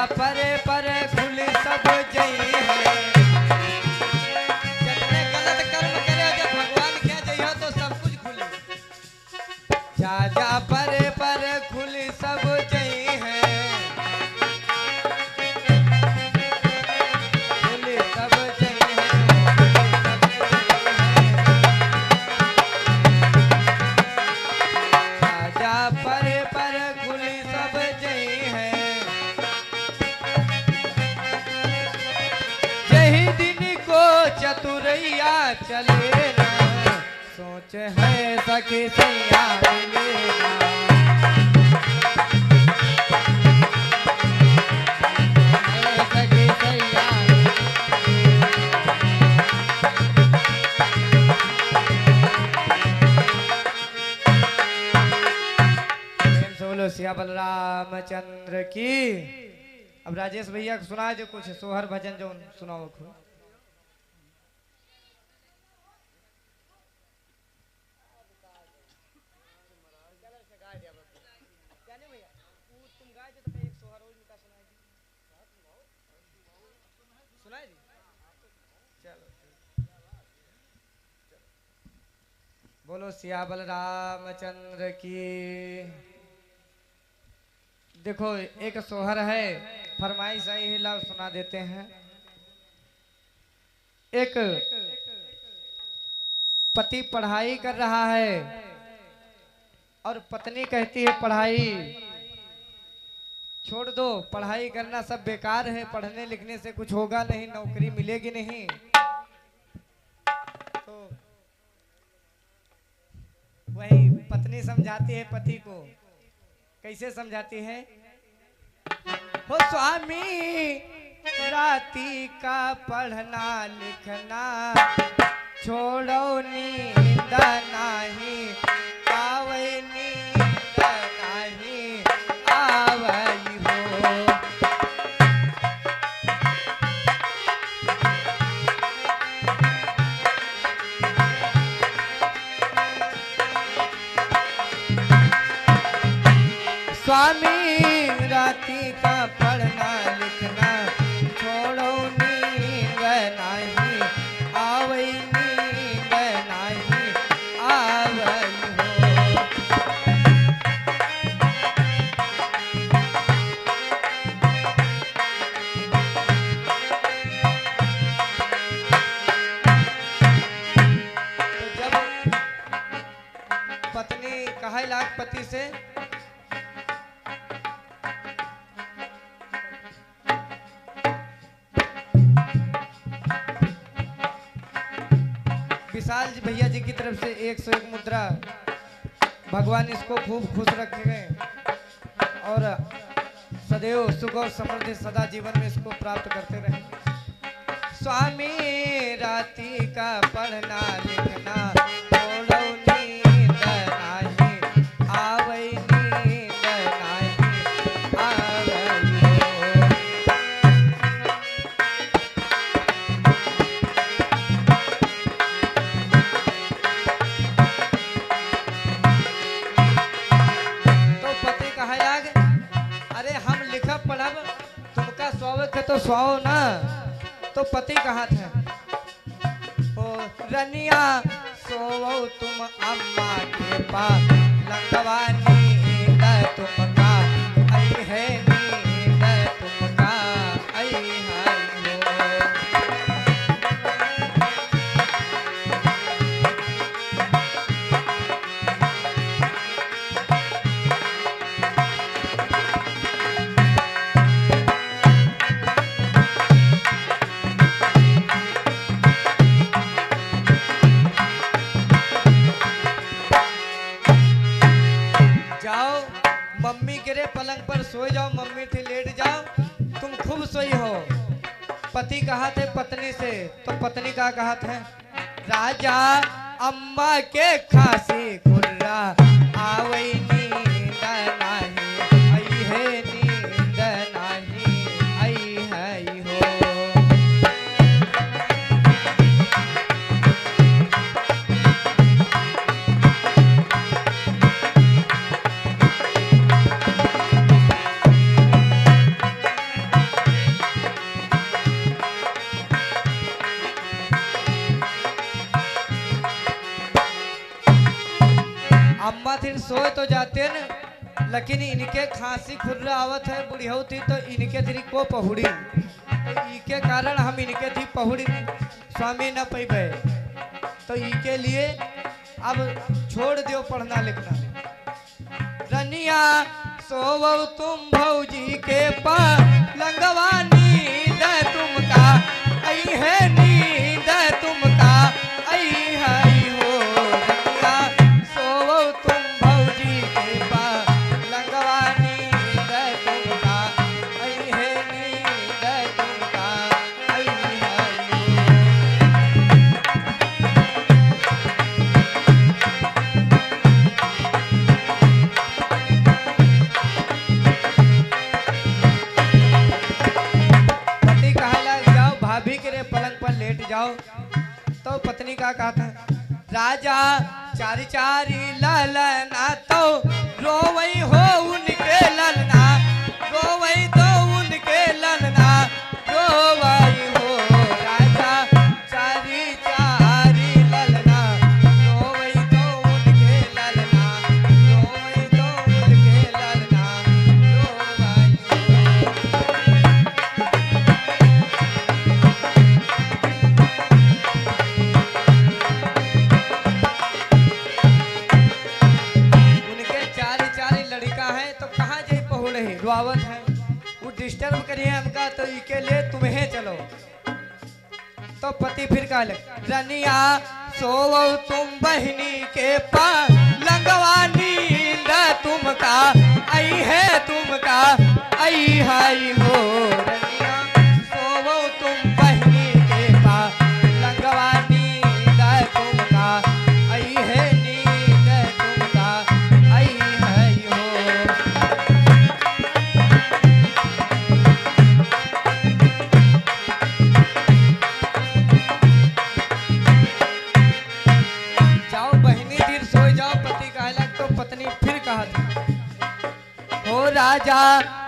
पर खुल सब जई है। जितने गलत कर्म करे जब भगवान के जइहो तो सब कुछ खुली। जा पर खुल सब जई है। खुल सब जई है। जा पर खुल सब जई है। यही दिन को चतुरैया चले ना, सोच है सखी सैया मिलेना। है सखी सैया प्रेम से बोलो सिया बलरामचंद्र की। अब राजेश भैया को सुना जो कुछ सोहर भजन जो सुनाओ खूब। बोलो सियाबल रामचंद्र की। देखो एक सोहर है, फरमाइश आई है, लाओ सुना देते हैं। एक पति पढ़ाई कर रहा है और पत्नी कहती है पढ़ाई छोड़ दो, पढ़ाई करना सब बेकार है, पढ़ने लिखने से कुछ होगा नहीं, नौकरी मिलेगी नहीं। तो वही पत्नी समझाती है पति को। कैसे समझाती है? हो स्वामी राती का पढ़ना लिखना छोड़ो, नींद नहीं आवै, नींद नहीं आवै हो। स्वामी राती का पढ़ना लिखना छोड़ो, नींद नहीं आवै, नींद नहीं आवै हो। तो जब पत्नी कहे लाख पति से विशाल जी भैया जी की तरफ से 101 मुद्रा, भगवान इसको खूब खुश रखें और सदैव सुख और समृद्धि सदा जीवन में इसको प्राप्त करते रहें। स्वामी राती का पढ़ना लिखना छोड़ो, नींद नहीं आवै, नींद नहीं आवै हो। अरे हम लिखब पढ़ब, तुमका स्वागत है तो स्वाओ ना। तो पति कहाँ थे? ओ रनिया सोवो तुम अम्मा के पास, लंगवा नींद तुमका आई है, नींद तुमका आई है हो। मम्मी गिरे पलंग पर सोए जाओ, मम्मी थी लेट जाओ, तुम खूब सोई हो। पति कहा थे पत्नी से, तो पत्नी का कहा थे राजा अम्मा के खासी खुर्रा आवै, नींद नहीं आई है, नींद नहीं आई है हो। सोए तो जाते न, लेकिन इनके खांसी खुर्रा आवत है बुढ़िया थी तो इनके थी को पहुड़ी, तो इके कारण हम इनके थी पहुड़ी स्वामी न पैबे, तो इके लिए अब छोड़ दियो पढ़ना लिखना। रनिया सोवो तुम भौजी के पलंगवा नींद तुमका आई है, नींद तुमका आई है हो। रनिया सोवो तुम भौजी के पलंगवा नींद तुमका आई है, नींद तुमका आई है हो। पति कहा लग जाओ भाभी के रे पलंग पर लेट जाओ, तो पत्नी का कहा था राजा चारी चारी ललना तो रोवई हो उनके ललना, रोवई तो उनके ललना रोवई हो। राजा चारी चारी ललना रोवई तो उनके ललना, रोवई तो उनके ललना रोवई हो। उनके चारी चारी लड़का है तो कहाँ जाई पहुड़े रुआवत है, वो डिस्टर्ब करिए हमका तो इके लिए तुम्हें चलो। तो पति फिर कहा लग रनिया सोवो तुम बहनी के पलंगवा नींद तुमका आई है, तुमका आई है हो। रनिया सोवो तुम बहनी के पलंगवा नींद तुमका आई है, नींद तुमका आई है हो। जाओ बहनी धीर सोए जाओ, पति कहला तो पत्नी फिर कहा था हो राजा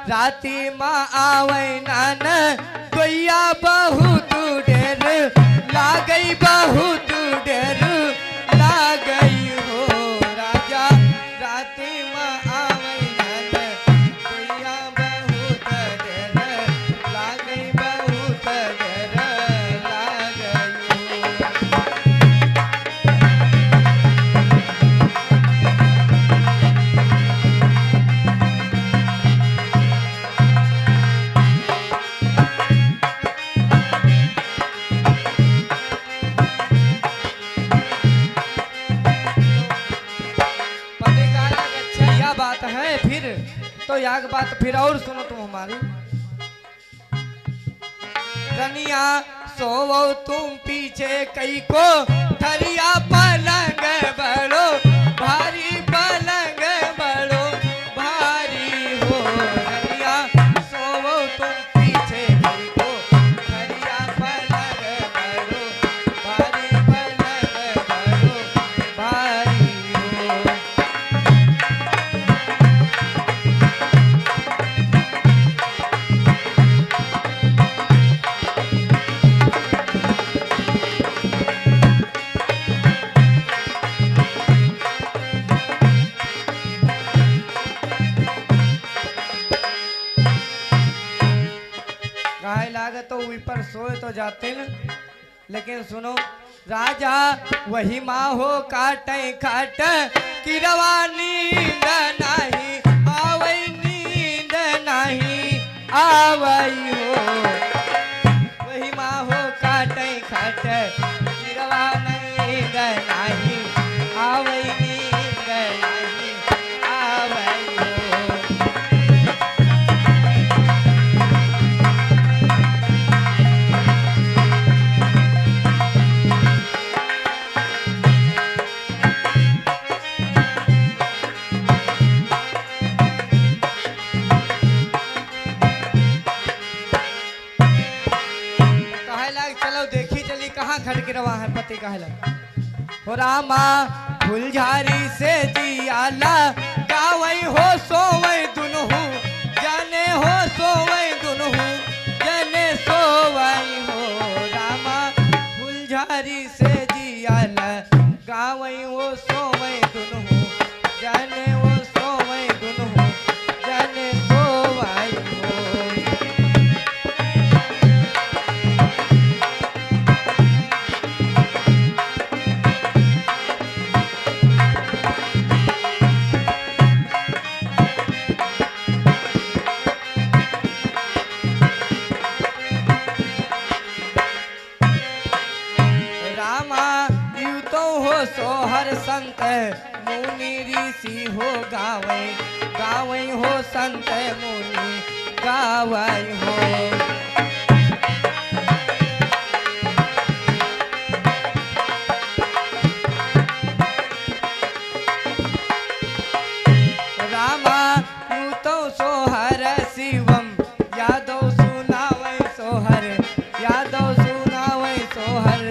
राती माँ आवे नान दोया बहुत डेर लागई, बहुत डेर लागई हो। राजा राती माँ आवे नान दोया बहुत डेर लागई, बहुत डेर लागई हो। पति कहा कि अच्छा यह बात है फिर, तो यह बात फिर और सुनो तुम हमारी। रनिया सोवो तुम पीछे कई को थरिया पलंग बड़ो भारी, पलंग बड़ो भारी हो। रनिया सोवो तुम पीछे कई को थरिया पलंग बड़ो भारी, पलंग बड़ो भारी हो। गाय लागत तो ऊपर सोए तो जाते न, लेकिन सुनो राजा वही माँ हो काटे खाट किरवा नींद नहीं आवई, नींद नहीं आवई हो। वही माँ हो काटे खाट किरवा नींद नहीं आवई, नींद नहीं आवई हो। खड़गिरवा है पति कहला हो रामा फुलझारी से जियाला गावई हो सोवई दुनहु जाने हो सोवई दुनहु जाने सोवई हो रामा फुलझारी से जियाला गावई हो सोवई दुनहु जाने सुनावई हो। रामा यूं तो सोहर शिवम यादव सुनावै सोहर, यादव सुनावै सोहर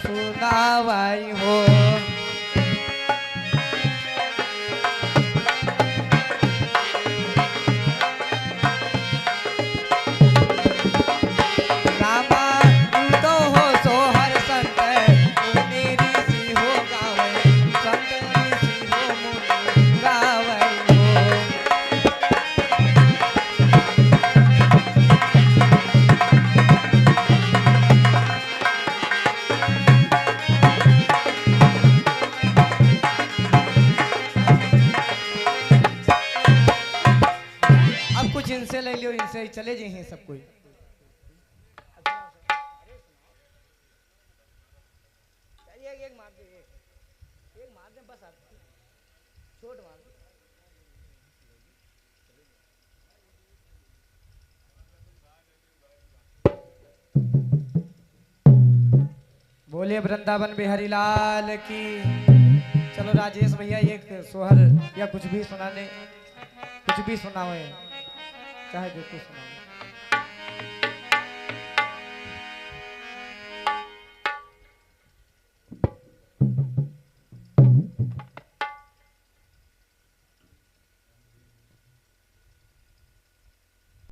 सुनावई हो। रामा यूं तो हो सोहर संत मुनि ऋषि हो गावै, संत ऋषि हो मुनि गावै हो। अब कुछ इनसे ले लियो, इनसे ही चले जाइए सब कोई। एक मार दे, एक मार दे बस, आप छोड़ मार दे। बोले वृंदावन बिहारी लाल की। चलो राजेश भैया एक सोहर या कुछ भी सुनाने, कुछ भी सुनाओ, चाहे जो कुछ सुनाओ।